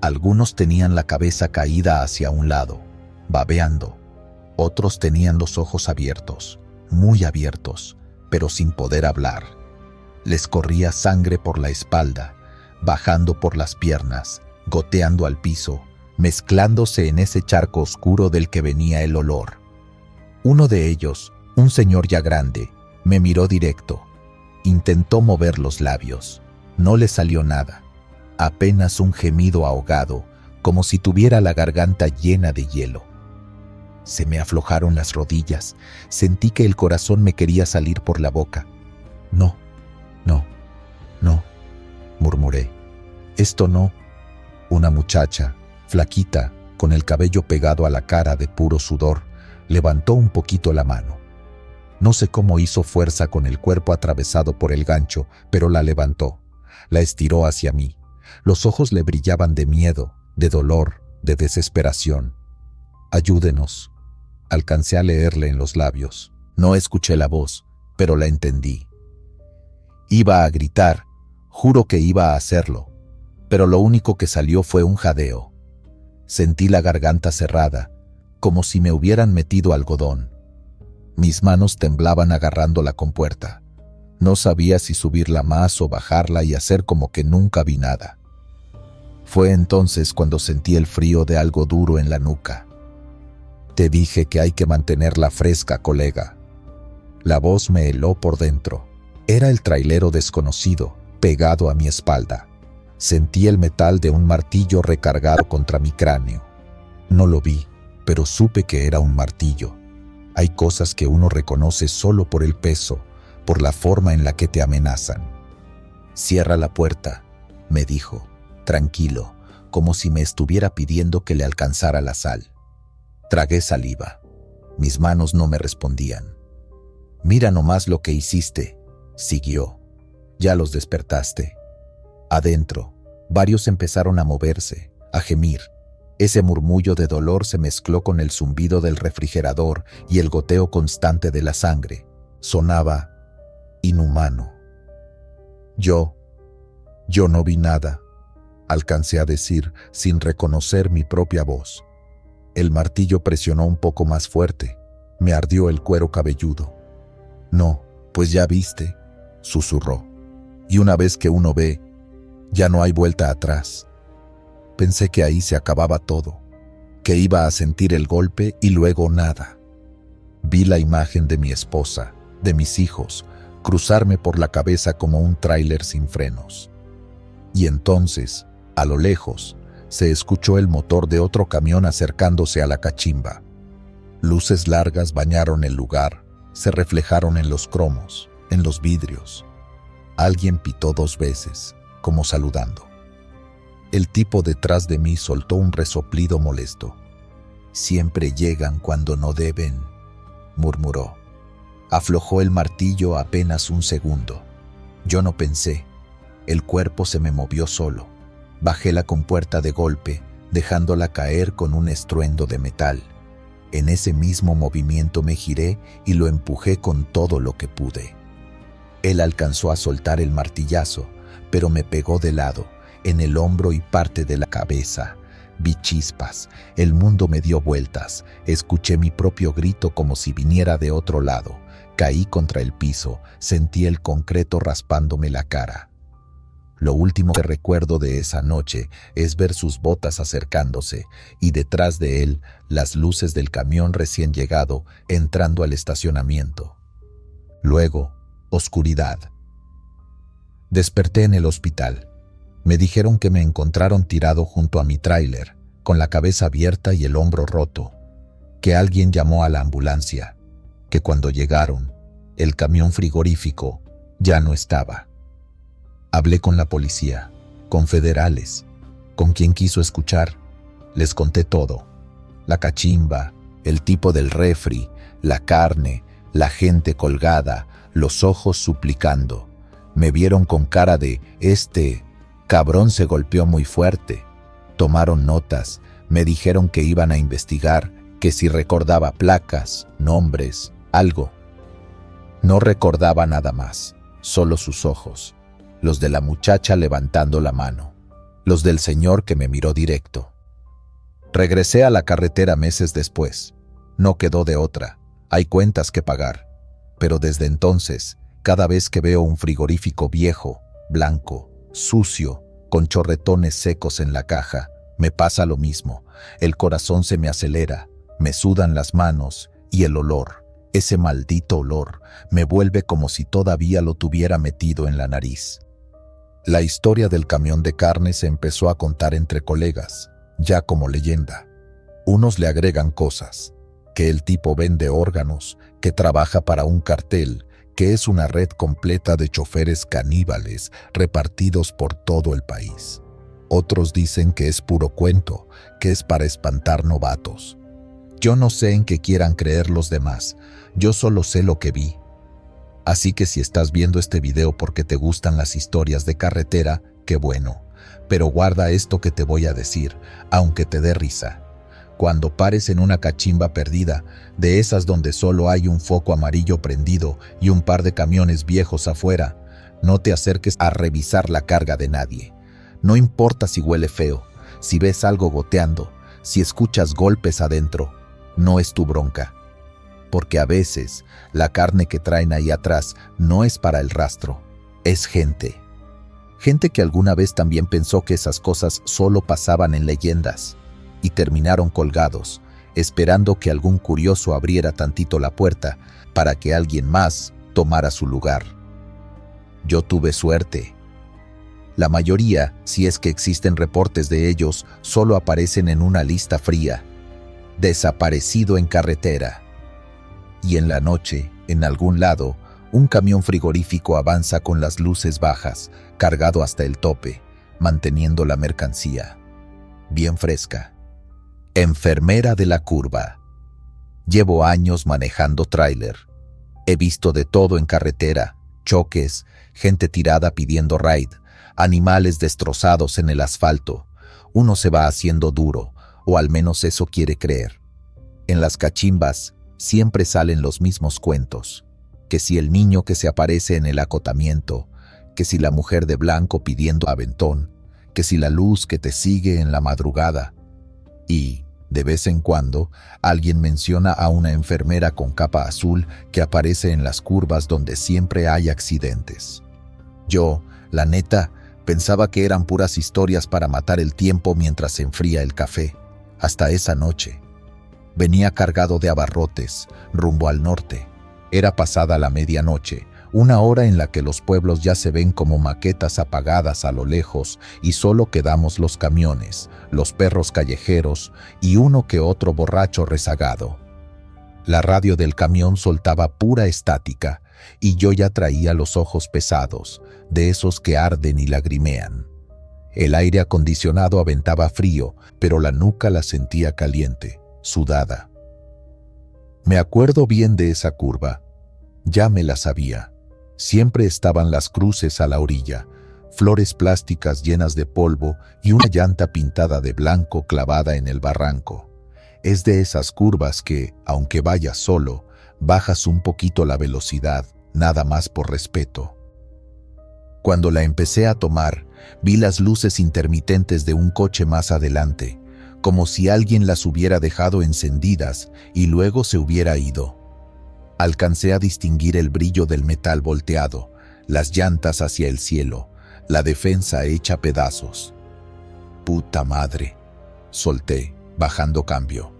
Algunos tenían la cabeza caída hacia un lado, babeando. Otros tenían los ojos abiertos, muy abiertos, pero sin poder hablar. Les corría sangre por la espalda, bajando por las piernas, goteando al piso, mezclándose en ese charco oscuro del que venía el olor. Uno de ellos, un señor ya grande, me miró directo. Intentó mover los labios. No le salió nada. Apenas un gemido ahogado, como si tuviera la garganta llena de hielo. Se me aflojaron las rodillas. Sentí que el corazón me quería salir por la boca. No, murmuré. Esto no. Una muchacha, flaquita, con el cabello pegado a la cara de puro sudor, levantó un poquito la mano. No sé cómo hizo fuerza con el cuerpo atravesado por el gancho, pero la levantó. La estiró hacia mí. Los ojos le brillaban de miedo, de dolor, de desesperación. Ayúdenos. Alcancé a leerle en los labios. No escuché la voz, pero la entendí. Iba a gritar, juro que iba a hacerlo, pero lo único que salió fue un jadeo. Sentí la garganta cerrada, como si me hubieran metido algodón. Mis manos temblaban agarrando la compuerta. No sabía si subirla más o bajarla y hacer como que nunca vi nada. Fue entonces cuando sentí el frío de algo duro en la nuca. Te dije que hay que mantenerla fresca, colega. La voz me heló por dentro. Era el trailero desconocido, pegado a mi espalda. Sentí el metal de un martillo recargado contra mi cráneo. No lo vi, pero supe que era un martillo. Hay cosas que uno reconoce solo por el peso, por la forma en la que te amenazan. Cierra la puerta, me dijo, tranquilo, como si me estuviera pidiendo que le alcanzara la sal. Tragué saliva. Mis manos no me respondían. Mira nomás lo que hiciste, siguió. Ya los despertaste. Adentro, varios empezaron a moverse, a gemir. Ese murmullo de dolor se mezcló con el zumbido del refrigerador y el goteo constante de la sangre. Sonaba inhumano. Yo no vi nada, alcancé a decir sin reconocer mi propia voz. El martillo presionó un poco más fuerte. Me ardió el cuero cabelludo. No, pues ya viste, susurró. Y una vez que uno ve, ya no hay vuelta atrás. Pensé que ahí se acababa todo, que iba a sentir el golpe y luego nada. Vi la imagen de mi esposa, de mis hijos, cruzarme por la cabeza como un tráiler sin frenos. Y entonces, a lo lejos, se escuchó el motor de otro camión acercándose a la cachimba. Luces largas bañaron el lugar, se reflejaron en los cromos, en los vidrios. Alguien pitó 2 veces, como saludando. El tipo detrás de mí soltó un resoplido molesto. «Siempre llegan cuando no deben», murmuró. Aflojó el martillo apenas un segundo. Yo no pensé. El cuerpo se me movió solo. Bajé la compuerta de golpe, dejándola caer con un estruendo de metal. En ese mismo movimiento me giré y lo empujé con todo lo que pude. Él alcanzó a soltar el martillazo, pero me pegó de lado, en el hombro y parte de la cabeza. Vi chispas, el mundo me dio vueltas, escuché mi propio grito como si viniera de otro lado. Caí contra el piso, sentí el concreto raspándome la cara. Lo último que recuerdo de esa noche es ver sus botas acercándose y detrás de él las luces del camión recién llegado entrando al estacionamiento. Luego, oscuridad. Desperté en el hospital. Me dijeron que me encontraron tirado junto a mi tráiler, con la cabeza abierta y el hombro roto, que alguien llamó a la ambulancia, que cuando llegaron, el camión frigorífico ya no estaba. Hablé con la policía, con federales, con quien quiso escuchar. Les conté todo. La cachimba, el tipo del refri, la carne, la gente colgada, los ojos suplicando. Me vieron con cara de, este cabrón se golpeó muy fuerte. Tomaron notas, me dijeron que iban a investigar, que si recordaba placas, nombres, algo. No recordaba nada más, solo sus ojos. Los de la muchacha levantando la mano, los del señor que me miró directo. Regresé a la carretera meses después. No quedó de otra, hay cuentas que pagar. Pero desde entonces, cada vez que veo un frigorífico viejo, blanco, sucio, con chorretones secos en la caja, me pasa lo mismo. El corazón se me acelera, me sudan las manos y el olor, ese maldito olor, me vuelve como si todavía lo tuviera metido en la nariz. La historia del camión de carne se empezó a contar entre colegas, ya como leyenda. Unos le agregan cosas, que el tipo vende órganos, que trabaja para un cartel, que es una red completa de choferes caníbales repartidos por todo el país. Otros dicen que es puro cuento, que es para espantar novatos. Yo no sé en qué quieran creer los demás, yo solo sé lo que vi. Así que si estás viendo este video porque te gustan las historias de carretera, qué bueno. Pero guarda esto que te voy a decir, aunque te dé risa. Cuando pares en una cachimba perdida, de esas donde solo hay un foco amarillo prendido y un par de camiones viejos afuera, no te acerques a revisar la carga de nadie. No importa si huele feo, si ves algo goteando, si escuchas golpes adentro, no es tu bronca. Porque a veces la carne que traen ahí atrás no es para el rastro, es gente. Gente que alguna vez también pensó que esas cosas solo pasaban en leyendas y terminaron colgados, esperando que algún curioso abriera tantito la puerta para que alguien más tomara su lugar. Yo tuve suerte. La mayoría, si es que existen reportes de ellos, solo aparecen en una lista fría. Desaparecido en carretera. Y en la noche, en algún lado, un camión frigorífico avanza con las luces bajas, cargado hasta el tope, manteniendo la mercancía bien fresca. Enfermera de la curva. Llevo años manejando tráiler. He visto de todo en carretera, choques, gente tirada pidiendo ride, animales destrozados en el asfalto. Uno se va haciendo duro, o al menos eso quiere creer. En las cachimbas siempre salen los mismos cuentos, que si el niño que se aparece en el acotamiento, que si la mujer de blanco pidiendo aventón, que si la luz que te sigue en la madrugada. Y, de vez en cuando, alguien menciona a una enfermera con capa azul que aparece en las curvas donde siempre hay accidentes. Yo, la neta, pensaba que eran puras historias para matar el tiempo mientras se enfría el café, hasta esa noche. Venía cargado de abarrotes, rumbo al norte. Era pasada la medianoche, una hora en la que los pueblos ya se ven como maquetas apagadas a lo lejos y solo quedamos los camiones, los perros callejeros y uno que otro borracho rezagado. La radio del camión soltaba pura estática y yo ya traía los ojos pesados, de esos que arden y lagrimean. El aire acondicionado aventaba frío, pero la nuca la sentía caliente, sudada. Me acuerdo bien de esa curva. Ya me la sabía. Siempre estaban las cruces a la orilla, flores plásticas llenas de polvo y una llanta pintada de blanco clavada en el barranco. Es de esas curvas que, aunque vayas solo, bajas un poquito la velocidad, nada más por respeto. Cuando la empecé a tomar, vi las luces intermitentes de un coche más adelante, como si alguien las hubiera dejado encendidas y luego se hubiera ido. Alcancé a distinguir el brillo del metal volteado, las llantas hacia el cielo, la defensa hecha pedazos. Puta madre, solté, bajando cambio.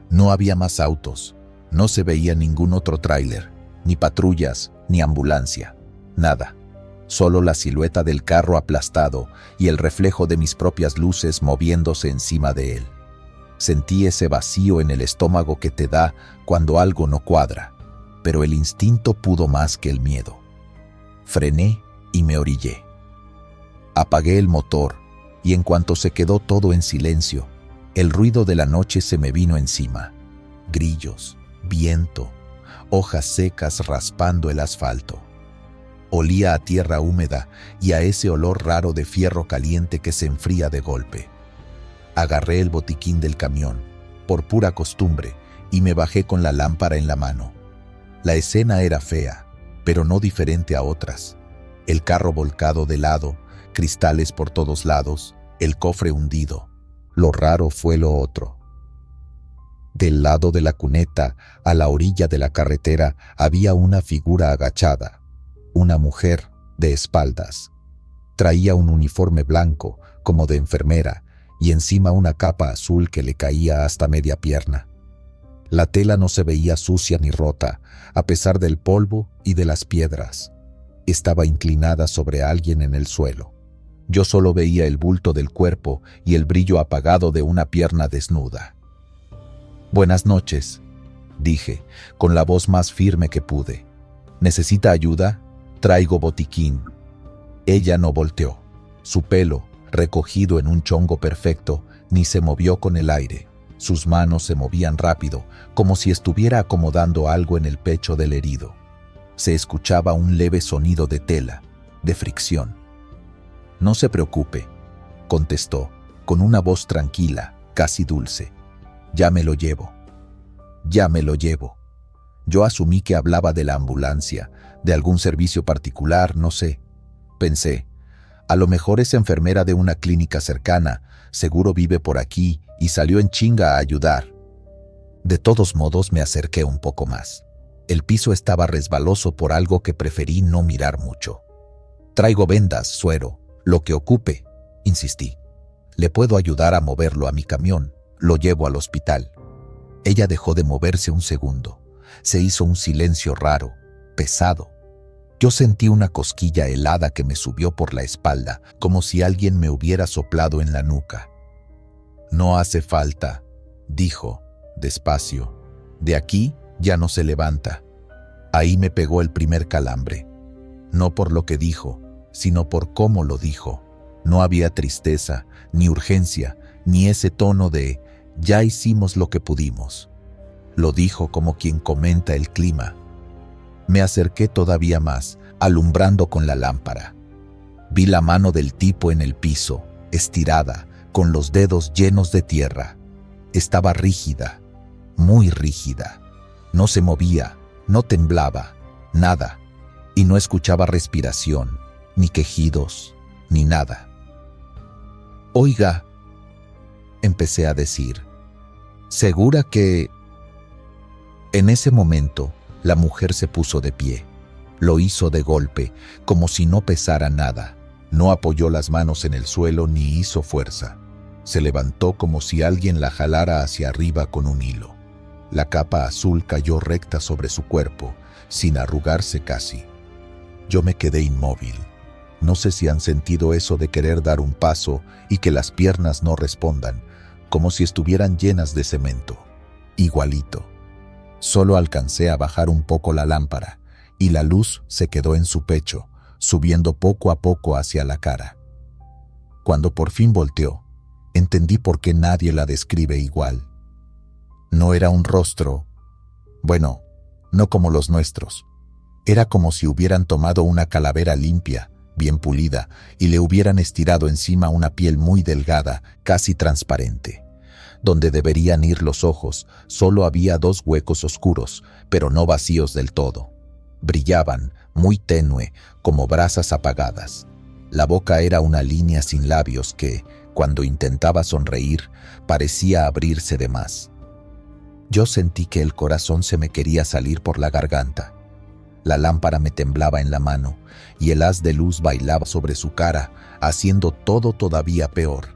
No había más autos, no se veía ningún otro tráiler, ni patrullas, ni ambulancia, nada. Solo la silueta del carro aplastado y el reflejo de mis propias luces moviéndose encima de él. Sentí ese vacío en el estómago que te da cuando algo no cuadra, pero el instinto pudo más que el miedo. Frené y me orillé. Apagué el motor y en cuanto se quedó todo en silencio, el ruido de la noche se me vino encima. Grillos, viento, hojas secas raspando el asfalto. Olía a tierra húmeda y a ese olor raro de fierro caliente que se enfría de golpe. Agarré el botiquín del camión, por pura costumbre, y me bajé con la lámpara en la mano. La escena era fea, pero no diferente a otras. El carro volcado de lado, cristales por todos lados, el cofre hundido. Lo raro fue lo otro. Del lado de la cuneta, a la orilla de la carretera, había una figura agachada. Una mujer, de espaldas. Traía un uniforme blanco, como de enfermera, y encima una capa azul que le caía hasta media pierna. La tela no se veía sucia ni rota, a pesar del polvo y de las piedras. Estaba inclinada sobre alguien en el suelo. Yo solo veía el bulto del cuerpo y el brillo apagado de una pierna desnuda. «Buenas noches», dije, con la voz más firme que pude. «¿Necesita ayuda? Traigo botiquín». Ella no volteó. Su pelo, recogido en un chongo perfecto, ni se movió con el aire. Sus manos se movían rápido, como si estuviera acomodando algo en el pecho del herido. Se escuchaba un leve sonido de tela, de fricción. «No se preocupe», contestó, con una voz tranquila, casi dulce. «Ya me lo llevo». «Ya me lo llevo». Yo asumí que hablaba de la ambulancia, de algún servicio particular, no sé. Pensé, a lo mejor es enfermera de una clínica cercana, seguro vive por aquí y salió en chinga a ayudar. De todos modos me acerqué un poco más. El piso estaba resbaloso por algo que preferí no mirar mucho. «Traigo vendas, suero, lo que ocupe», insistí. «Le puedo ayudar a moverlo a mi camión, lo llevo al hospital». Ella dejó de moverse un segundo. Se hizo un silencio raro, pesado. Yo sentí una cosquilla helada que me subió por la espalda, como si alguien me hubiera soplado en la nuca. «No hace falta», dijo, despacio. «De aquí ya no se levanta». Ahí me pegó el primer calambre. No por lo que dijo, sino por cómo lo dijo. No había tristeza, ni urgencia, ni ese tono de «ya hicimos lo que pudimos». Lo dijo como quien comenta el clima. Me acerqué todavía más, alumbrando con la lámpara. Vi la mano del tipo en el piso, estirada, con los dedos llenos de tierra. Estaba rígida, muy rígida. No se movía, no temblaba, nada. Y no escuchaba respiración, ni quejidos, ni nada. «Oiga», empecé a decir, «¿segura que...?» En ese momento, la mujer se puso de pie. Lo hizo de golpe, como si no pesara nada. No apoyó las manos en el suelo ni hizo fuerza. Se levantó como si alguien la jalara hacia arriba con un hilo. La capa azul cayó recta sobre su cuerpo, sin arrugarse casi. Yo me quedé inmóvil. No sé si han sentido eso de querer dar un paso y que las piernas no respondan, como si estuvieran llenas de cemento. Igualito. Solo alcancé a bajar un poco la lámpara, y la luz se quedó en su pecho, subiendo poco a poco hacia la cara. Cuando por fin volteó, entendí por qué nadie la describe igual. No era un rostro, bueno, no como los nuestros. Era como si hubieran tomado una calavera limpia, bien pulida, y le hubieran estirado encima una piel muy delgada, casi transparente. Donde deberían ir los ojos, solo había 2 huecos oscuros, pero no vacíos del todo. Brillaban, muy tenue, como brasas apagadas. La boca era una línea sin labios que, cuando intentaba sonreír, parecía abrirse de más. Yo sentí que el corazón se me quería salir por la garganta. La lámpara me temblaba en la mano, y el haz de luz bailaba sobre su cara, haciendo todo todavía peor.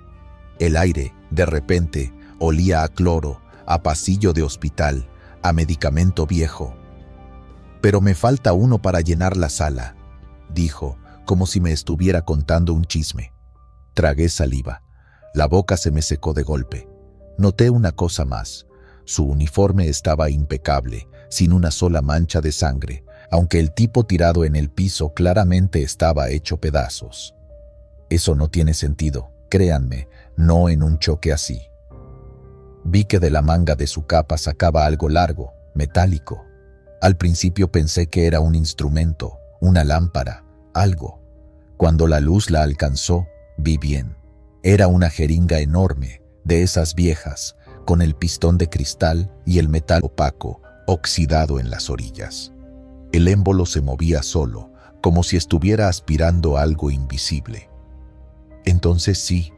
El aire, de repente, olía a cloro, a pasillo de hospital, a medicamento viejo. «Pero me falta uno para llenar la sala», dijo, como si me estuviera contando un chisme. Tragué saliva. La boca se me secó de golpe. Noté una cosa más. Su uniforme estaba impecable, sin una sola mancha de sangre, aunque el tipo tirado en el piso claramente estaba hecho pedazos. Eso no tiene sentido, créanme, no en un choque así. Vi que de la manga de su capa sacaba algo largo, metálico. Al principio pensé que era un instrumento, una lámpara, algo. Cuando la luz la alcanzó, vi bien. Era una jeringa enorme, de esas viejas, con el pistón de cristal y el metal opaco, oxidado en las orillas. El émbolo se movía solo, como si estuviera aspirando algo invisible. Entonces sí,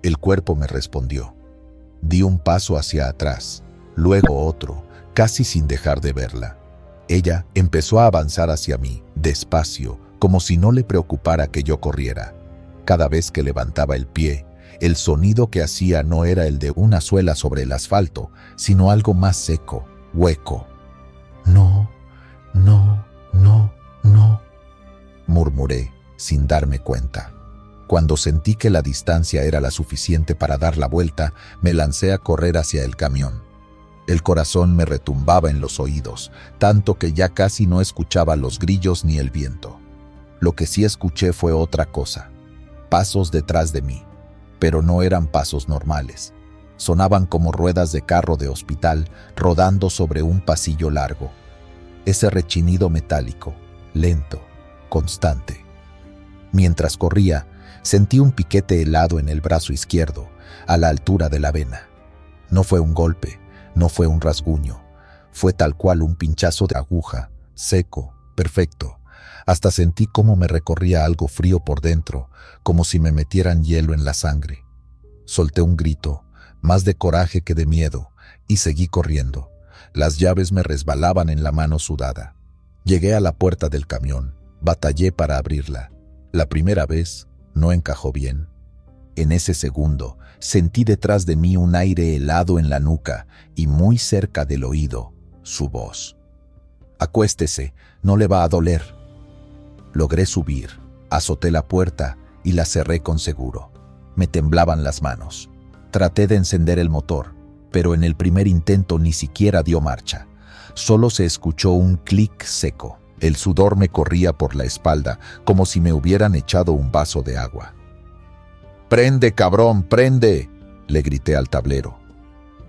el cuerpo me respondió. Di un paso hacia atrás, luego otro, casi sin dejar de verla. Ella empezó a avanzar hacia mí, despacio, como si no le preocupara que yo corriera. Cada vez que levantaba el pie, el sonido que hacía no era el de una suela sobre el asfalto, sino algo más seco, hueco. «No, no, no, no», murmuré, sin darme cuenta. Cuando sentí que la distancia era la suficiente para dar la vuelta, me lancé a correr hacia el camión. El corazón me retumbaba en los oídos, tanto que ya casi no escuchaba los grillos ni el viento. Lo que sí escuché fue otra cosa. Pasos detrás de mí, pero no eran pasos normales. Sonaban como ruedas de carro de hospital rodando sobre un pasillo largo. Ese rechinido metálico, lento, constante. Mientras corría, sentí un piquete helado en el brazo izquierdo, a la altura de la vena. No fue un golpe, no fue un rasguño. Fue tal cual un pinchazo de aguja, seco, perfecto. Hasta sentí cómo me recorría algo frío por dentro, como si me metieran hielo en la sangre. Solté un grito, más de coraje que de miedo, y seguí corriendo. Las llaves me resbalaban en la mano sudada. Llegué a la puerta del camión, batallé para abrirla. La primera vez no encajó bien. En ese segundo, sentí detrás de mí un aire helado en la nuca y muy cerca del oído, su voz. «Acuéstese, no le va a doler». Logré subir, azoté la puerta y la cerré con seguro. Me temblaban las manos. Traté de encender el motor, pero en el primer intento ni siquiera dio marcha. Solo se escuchó un clic seco. El sudor me corría por la espalda, como si me hubieran echado un vaso de agua. «¡Prende, cabrón, prende!», le grité al tablero.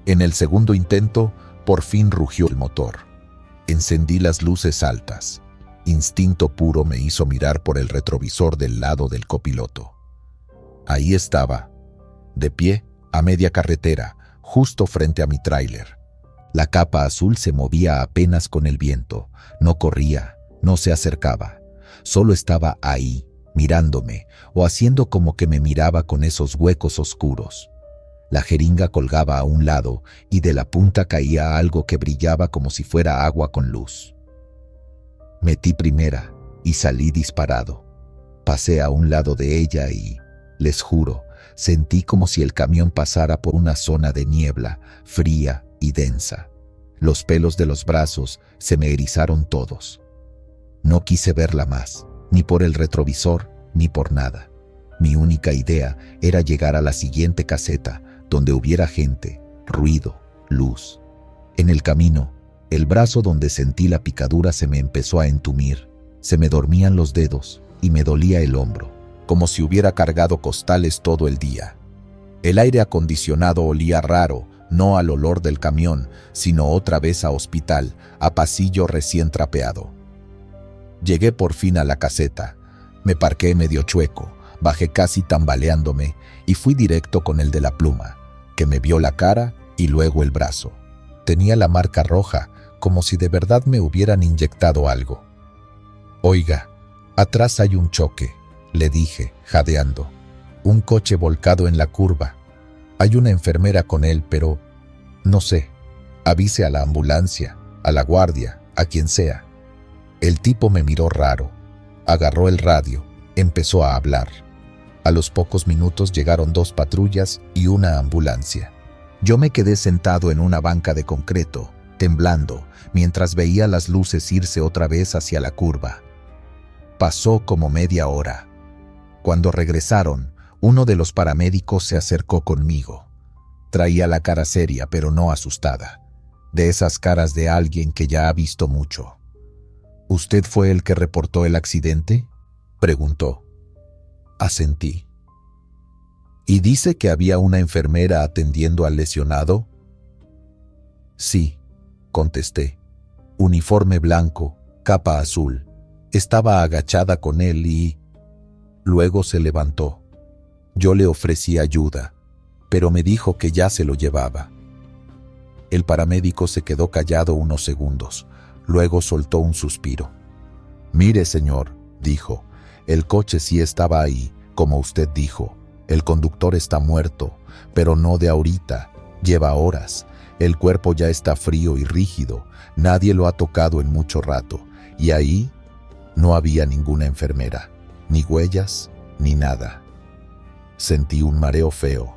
En el segundo intento, por fin rugió el motor. Encendí las luces altas. Instinto puro me hizo mirar por el retrovisor del lado del copiloto. Ahí estaba, de pie, a media carretera, justo frente a mi tráiler. La capa azul se movía apenas con el viento, no corría, no se acercaba, solo estaba ahí, mirándome o haciendo como que me miraba con esos huecos oscuros. La jeringa colgaba a un lado y de la punta caía algo que brillaba como si fuera agua con luz. Metí primera y salí disparado. Pasé a un lado de ella y, les juro, sentí como si el camión pasara por una zona de niebla, fría y densa. Los pelos de los brazos se me erizaron todos. No quise verla más, ni por el retrovisor, ni por nada. Mi única idea era llegar a la siguiente caseta, donde hubiera gente, ruido, luz. En el camino, el brazo donde sentí la picadura se me empezó a entumir, se me dormían los dedos y me dolía el hombro, como si hubiera cargado costales todo el día. El aire acondicionado olía raro, no al olor del camión, sino otra vez a hospital, a pasillo recién trapeado. Llegué por fin a la caseta. Me parqué medio chueco, bajé casi tambaleándome y fui directo con el de la pluma, que me vio la cara y luego el brazo. Tenía la marca roja, como si de verdad me hubieran inyectado algo. «Oiga, atrás hay un choque», le dije, jadeando. «Un coche volcado en la curva. Hay una enfermera con él, pero no sé. Avise a la ambulancia, a la guardia, a quien sea». El tipo me miró raro. Agarró el radio, empezó a hablar. A los pocos minutos llegaron 2 patrullas y una ambulancia. Yo me quedé sentado en una banca de concreto, temblando, mientras veía las luces irse otra vez hacia la curva. Pasó como media hora. Cuando regresaron, uno de los paramédicos se acercó conmigo. Traía la cara seria, pero no asustada. De esas caras de alguien que ya ha visto mucho. «¿Usted fue el que reportó el accidente?», preguntó. Asentí. «¿Y dice que había una enfermera atendiendo al lesionado?». «Sí», contesté. «Uniforme blanco, capa azul. Estaba agachada con él y...». Luego se levantó. Yo le ofrecí ayuda, pero me dijo que ya se lo llevaba. El paramédico se quedó callado unos segundos. Luego soltó un suspiro. «Mire, señor», dijo, «el coche sí estaba ahí, como usted dijo. El conductor está muerto, pero no de ahorita, lleva horas. El cuerpo ya está frío y rígido, nadie lo ha tocado en mucho rato. Y ahí no había ninguna enfermera, ni huellas, ni nada». Sentí un mareo feo.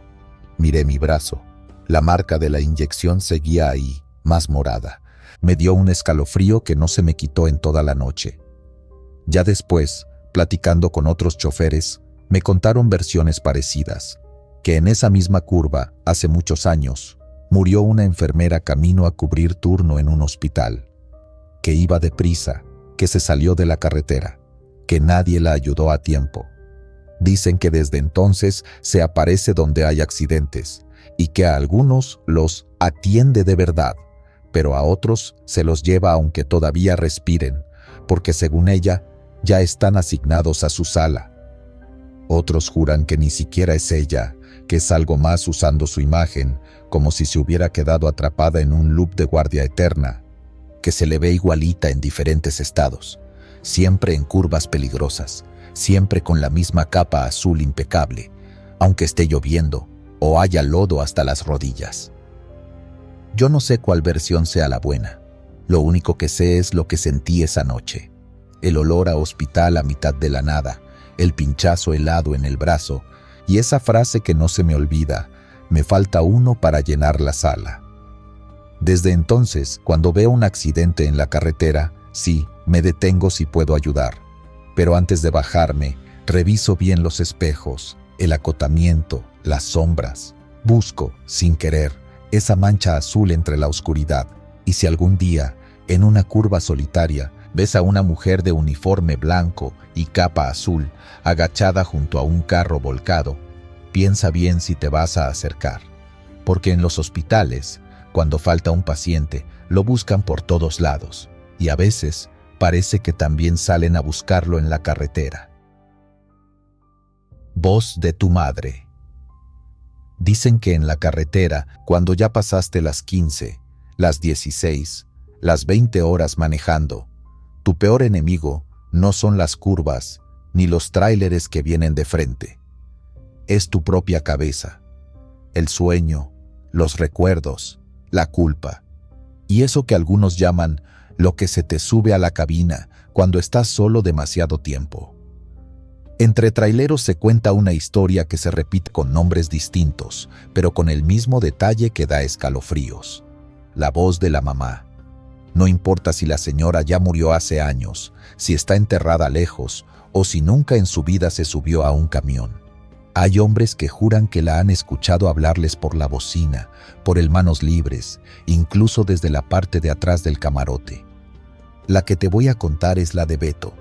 Miré mi brazo. La marca de la inyección seguía ahí, más morada. Me dio un escalofrío que no se me quitó en toda la noche. Ya después, platicando con otros choferes, me contaron versiones parecidas, que en esa misma curva, hace muchos años, murió una enfermera camino a cubrir turno en un hospital, que iba deprisa, que se salió de la carretera, que nadie la ayudó a tiempo. Dicen que desde entonces se aparece donde hay accidentes y que a algunos los atiende de verdad, pero a otros se los lleva aunque todavía respiren, porque según ella, ya están asignados a su sala. Otros juran que ni siquiera es ella, que es algo más usando su imagen, como si se hubiera quedado atrapada en un loop de guardia eterna, que se le ve igualita en diferentes estados, siempre en curvas peligrosas, siempre con la misma capa azul impecable, aunque esté lloviendo o haya lodo hasta las rodillas. Yo no sé cuál versión sea la buena. Lo único que sé es lo que sentí esa noche. El olor a hospital a mitad de la nada, el pinchazo helado en el brazo y esa frase que no se me olvida: «Me falta uno para llenar la sala». Desde entonces, cuando veo un accidente en la carretera, sí, me detengo si puedo ayudar. Pero antes de bajarme, reviso bien los espejos, el acotamiento, las sombras. Busco, sin querer, esa mancha azul entre la oscuridad. Y si algún día, en una curva solitaria, ves a una mujer de uniforme blanco y capa azul, agachada junto a un carro volcado, piensa bien si te vas a acercar. Porque en los hospitales, cuando falta un paciente, lo buscan por todos lados, y a veces parece que también salen a buscarlo en la carretera. Voz de tu madre. Dicen que en la carretera, cuando ya pasaste las 15, las 16, las 20 horas manejando, tu peor enemigo no son las curvas ni los tráileres que vienen de frente. Es tu propia cabeza, el sueño, los recuerdos, la culpa. Y eso que algunos llaman lo que se te sube a la cabina cuando estás solo demasiado tiempo. Entre traileros se cuenta una historia que se repite con nombres distintos, pero con el mismo detalle que da escalofríos. La voz de la mamá. No importa si la señora ya murió hace años, si está enterrada lejos o si nunca en su vida se subió a un camión. Hay hombres que juran que la han escuchado hablarles por la bocina, por el manos libres, incluso desde la parte de atrás del camarote. La que te voy a contar es la de Beto.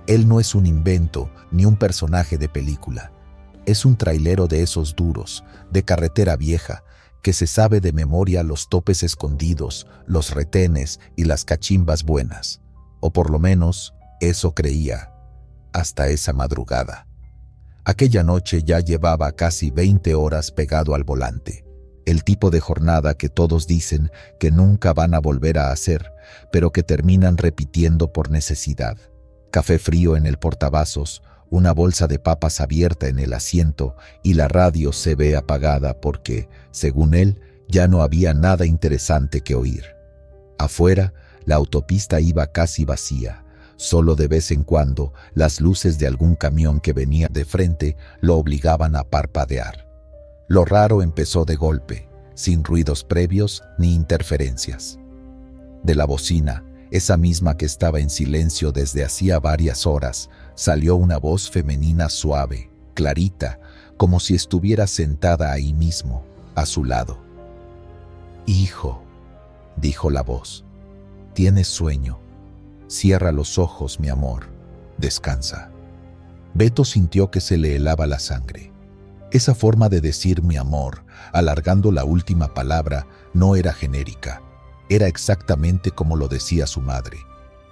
Él no es un invento ni un personaje de película. Es un trailero de esos duros, de carretera vieja, que se sabe de memoria los topes escondidos, los retenes y las cachimbas buenas. O por lo menos, eso creía, hasta esa madrugada. Aquella noche ya llevaba casi 20 horas pegado al volante. El tipo de jornada que todos dicen que nunca van a volver a hacer, pero que terminan repitiendo por necesidad. Café frío en el portavasos, una bolsa de papas abierta en el asiento y la radio se ve apagada porque, según él, ya no había nada interesante que oír. Afuera, la autopista iba casi vacía. Solo de vez en cuando, las luces de algún camión que venía de frente lo obligaban a parpadear. Lo raro empezó de golpe, sin ruidos previos ni interferencias. De la bocina, esa misma que estaba en silencio desde hacía varias horas, salió una voz femenina suave, clarita, como si estuviera sentada ahí mismo, a su lado. «Hijo», dijo la voz, «tienes sueño. Cierra los ojos, mi amor. Descansa». Beto sintió que se le helaba la sangre. Esa forma de decir mi amor, alargando la última palabra, no era genérica. Era exactamente como lo decía su madre.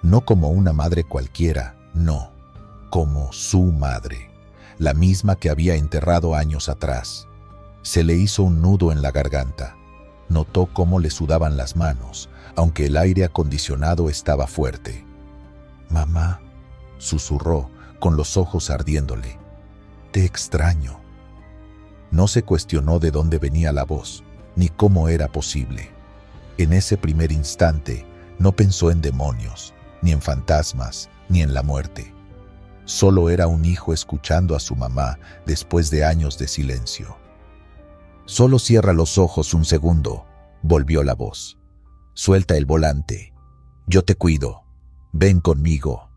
No como una madre cualquiera, no. Como su madre. La misma que había enterrado años atrás. Se le hizo un nudo en la garganta. Notó cómo le sudaban las manos, aunque el aire acondicionado estaba fuerte. «Mamá», susurró, con los ojos ardiéndole. «Te extraño». No se cuestionó de dónde venía la voz, ni cómo era posible. En ese primer instante, no pensó en demonios, ni en fantasmas, ni en la muerte. Solo era un hijo escuchando a su mamá después de años de silencio. «Solo cierra los ojos un segundo», volvió la voz. «Suelta el volante. Yo te cuido. Ven conmigo».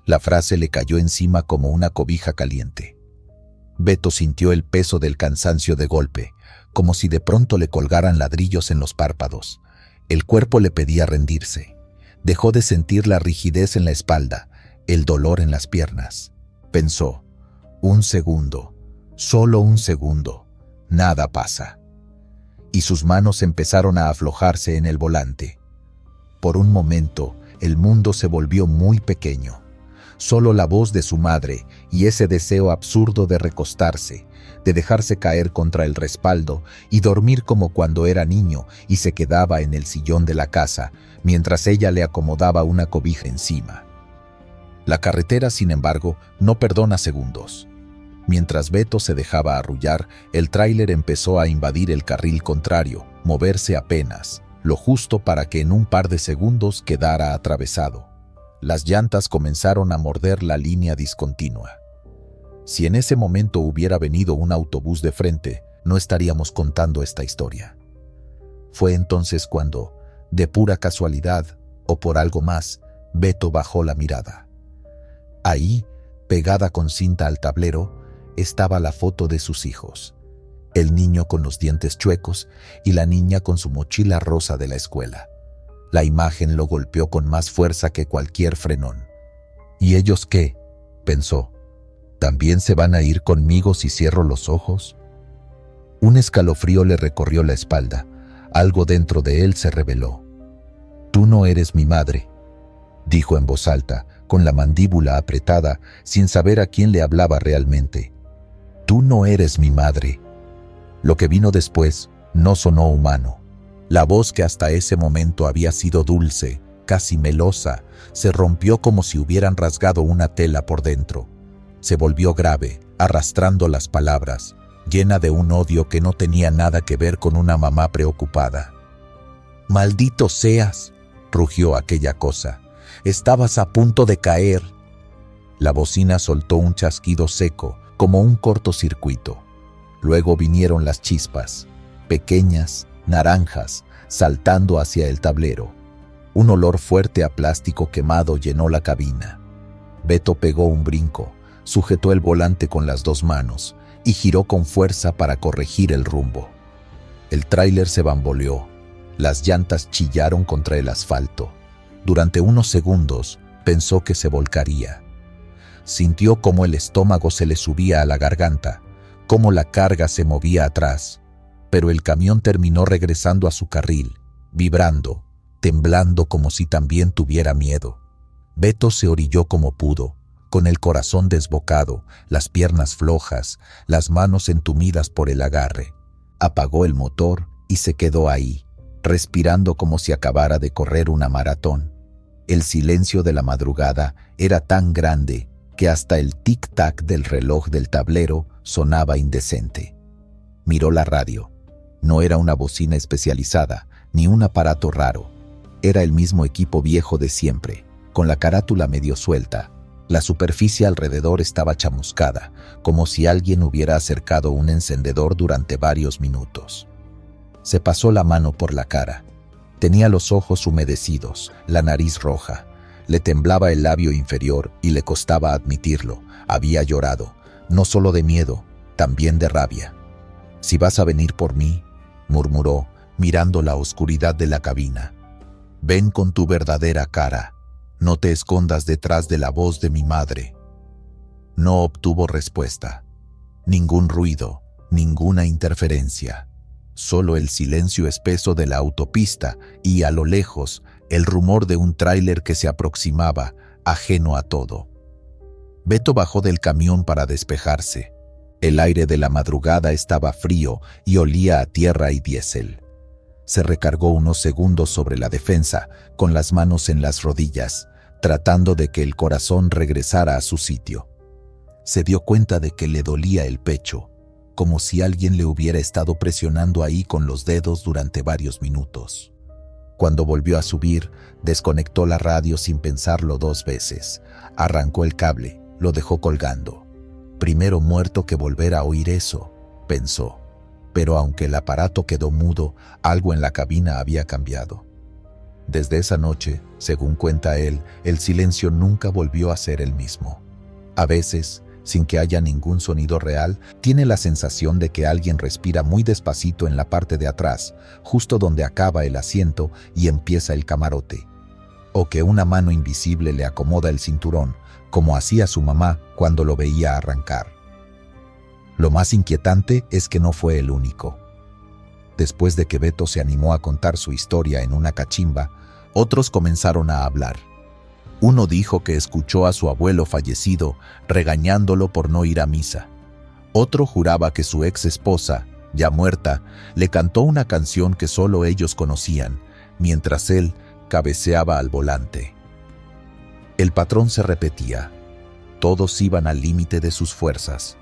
La frase le cayó encima como una cobija caliente. Beto sintió el peso del cansancio de golpe, como si de pronto le colgaran ladrillos en los párpados. El cuerpo le pedía rendirse. Dejó de sentir la rigidez en la espalda, el dolor en las piernas. Pensó, un segundo, solo un segundo, nada pasa. Y sus manos empezaron a aflojarse en el volante. Por un momento, el mundo se volvió muy pequeño. Solo la voz de su madre y ese deseo absurdo de recostarse, de dejarse caer contra el respaldo y dormir como cuando era niño y se quedaba en el sillón de la casa mientras ella le acomodaba una cobija encima. La carretera, sin embargo, no perdona segundos. Mientras Beto se dejaba arrullar, el tráiler empezó a invadir el carril contrario, moverse apenas, lo justo para que en un par de segundos quedara atravesado. Las llantas comenzaron a morder la línea discontinua. Si en ese momento hubiera venido un autobús de frente, no estaríamos contando esta historia. Fue entonces cuando, de pura casualidad, o por algo más, Beto bajó la mirada. Ahí, pegada con cinta al tablero, estaba la foto de sus hijos. El niño con los dientes chuecos y la niña con su mochila rosa de la escuela. La imagen lo golpeó con más fuerza que cualquier frenón. ¿Y ellos qué?, pensó. ¿También se van a ir conmigo si cierro los ojos? Un escalofrío le recorrió la espalda. Algo dentro de él se reveló. «Tú no eres mi madre», dijo en voz alta, con la mandíbula apretada, sin saber a quién le hablaba realmente. «Tú no eres mi madre». Lo que vino después no sonó humano. La voz que hasta ese momento había sido dulce, casi melosa, se rompió como si hubieran rasgado una tela por dentro. Se volvió grave, arrastrando las palabras, llena de un odio que no tenía nada que ver con una mamá preocupada. «¡Maldito seas!», rugió aquella cosa. «Estabas a punto de caer». La bocina soltó un chasquido seco, como un cortocircuito. Luego vinieron las chispas, pequeñas, naranjas, saltando hacia el tablero. Un olor fuerte a plástico quemado llenó la cabina. Beto pegó un brinco, sujetó el volante con las dos manos y giró con fuerza para corregir el rumbo. El tráiler se bamboleó. Las llantas chillaron contra el asfalto. Durante unos segundos pensó que se volcaría. Sintió cómo el estómago se le subía a la garganta, cómo la carga se movía atrás, pero el camión terminó regresando a su carril, vibrando, temblando como si también tuviera miedo. Beto se orilló como pudo, con el corazón desbocado, las piernas flojas, las manos entumidas por el agarre. Apagó el motor y se quedó ahí, respirando como si acabara de correr una maratón. El silencio de la madrugada era tan grande que hasta el tic-tac del reloj del tablero sonaba indecente. Miró la radio. No era una bocina especializada, ni un aparato raro. Era el mismo equipo viejo de siempre, con la carátula medio suelta. La superficie alrededor estaba chamuscada, como si alguien hubiera acercado un encendedor durante varios minutos. Se pasó la mano por la cara. Tenía los ojos humedecidos, la nariz roja. Le temblaba el labio inferior y le costaba admitirlo. Había llorado, no solo de miedo, también de rabia. «Si vas a venir por mí», murmuró, mirando la oscuridad de la cabina. «Ven con tu verdadera cara. No te escondas detrás de la voz de mi madre». No obtuvo respuesta. Ningún ruido, ninguna interferencia. Solo el silencio espeso de la autopista y, a lo lejos, el rumor de un tráiler que se aproximaba, ajeno a todo. Beto bajó del camión para despejarse. El aire de la madrugada estaba frío y olía a tierra y diésel. Se recargó unos segundos sobre la defensa, con las manos en las rodillas, tratando de que el corazón regresara a su sitio. Se dio cuenta de que le dolía el pecho, como si alguien le hubiera estado presionando ahí con los dedos durante varios minutos. Cuando volvió a subir, desconectó la radio sin pensarlo 2 veces. Arrancó el cable, lo dejó colgando. Primero muerto que volver a oír eso, pensó. Pero aunque el aparato quedó mudo, algo en la cabina había cambiado. Desde esa noche, según cuenta él, el silencio nunca volvió a ser el mismo. A veces, sin que haya ningún sonido real, tiene la sensación de que alguien respira muy despacito en la parte de atrás, justo donde acaba el asiento y empieza el camarote. O que una mano invisible le acomoda el cinturón, como hacía su mamá cuando lo veía arrancar. Lo más inquietante es que no fue el único. Después de que Beto se animó a contar su historia en una cachimba, otros comenzaron a hablar. Uno dijo que escuchó a su abuelo fallecido regañándolo por no ir a misa. Otro juraba que su ex esposa, ya muerta, le cantó una canción que solo ellos conocían, mientras él cabeceaba al volante. El patrón se repetía. Todos iban al límite de sus fuerzas.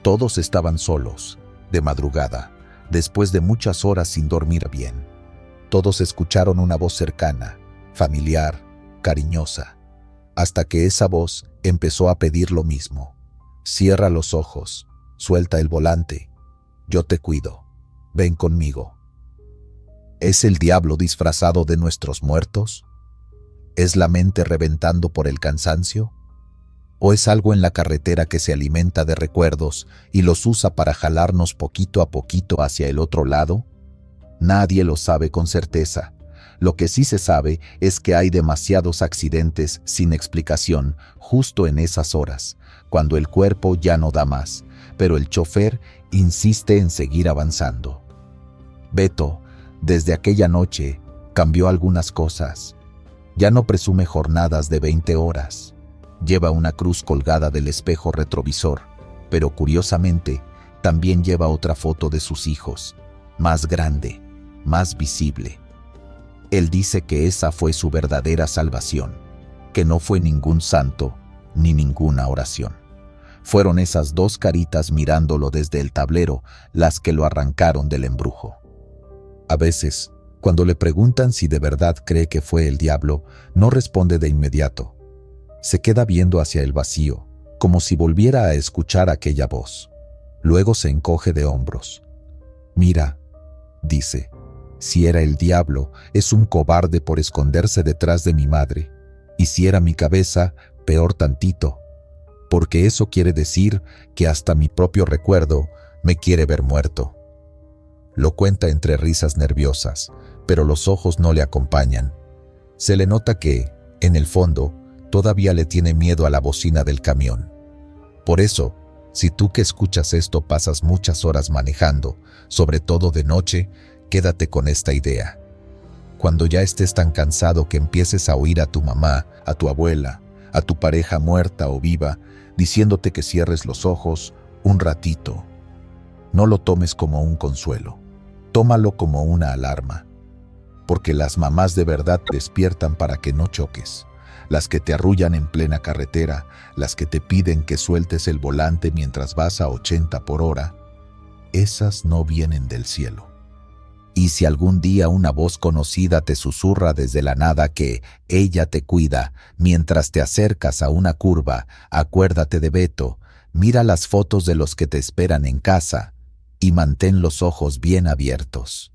Todos estaban solos, de madrugada, después de muchas horas sin dormir bien. Todos escucharon una voz cercana, familiar, cariñosa, hasta que esa voz empezó a pedir lo mismo. Cierra los ojos, suelta el volante, yo te cuido, ven conmigo. ¿Es el diablo disfrazado de nuestros muertos? ¿Es la mente reventando por el cansancio? ¿O es algo en la carretera que se alimenta de recuerdos y los usa para jalarnos poquito a poquito hacia el otro lado? Nadie lo sabe con certeza. Lo que sí se sabe es que hay demasiados accidentes sin explicación justo en esas horas, cuando el cuerpo ya no da más, pero el chofer insiste en seguir avanzando. Beto, desde aquella noche, cambió algunas cosas. Ya no presume jornadas de 20 horas. Lleva una cruz colgada del espejo retrovisor, pero curiosamente, también lleva otra foto de sus hijos, más grande, más visible. Él dice que esa fue su verdadera salvación, que no fue ningún santo ni ninguna oración. Fueron esas dos caritas mirándolo desde el tablero las que lo arrancaron del embrujo. A veces, cuando le preguntan si de verdad cree que fue el diablo, no responde de inmediato. Se queda viendo hacia el vacío, como si volviera a escuchar aquella voz. Luego se encoge de hombros. Mira, dice, si era el diablo, es un cobarde por esconderse detrás de mi madre. Y si era mi cabeza, peor tantito, porque eso quiere decir que hasta mi propio recuerdo me quiere ver muerto. Lo cuenta entre risas nerviosas, pero los ojos no le acompañan. Se le nota que, en el fondo, todavía le tiene miedo a la bocina del camión. Por eso, si tú que escuchas esto pasas muchas horas manejando, sobre todo de noche, quédate con esta idea. Cuando ya estés tan cansado que empieces a oír a tu mamá, a tu abuela, a tu pareja muerta o viva, diciéndote que cierres los ojos un ratito. No lo tomes como un consuelo, tómalo como una alarma, porque las mamás de verdad te despiertan para que no choques, las que te arrullan en plena carretera, las que te piden que sueltes el volante mientras vas a 80 por hora, esas no vienen del cielo. Y si algún día una voz conocida te susurra desde la nada que ella te cuida mientras te acercas a una curva, acuérdate de Beto, mira las fotos de los que te esperan en casa y mantén los ojos bien abiertos.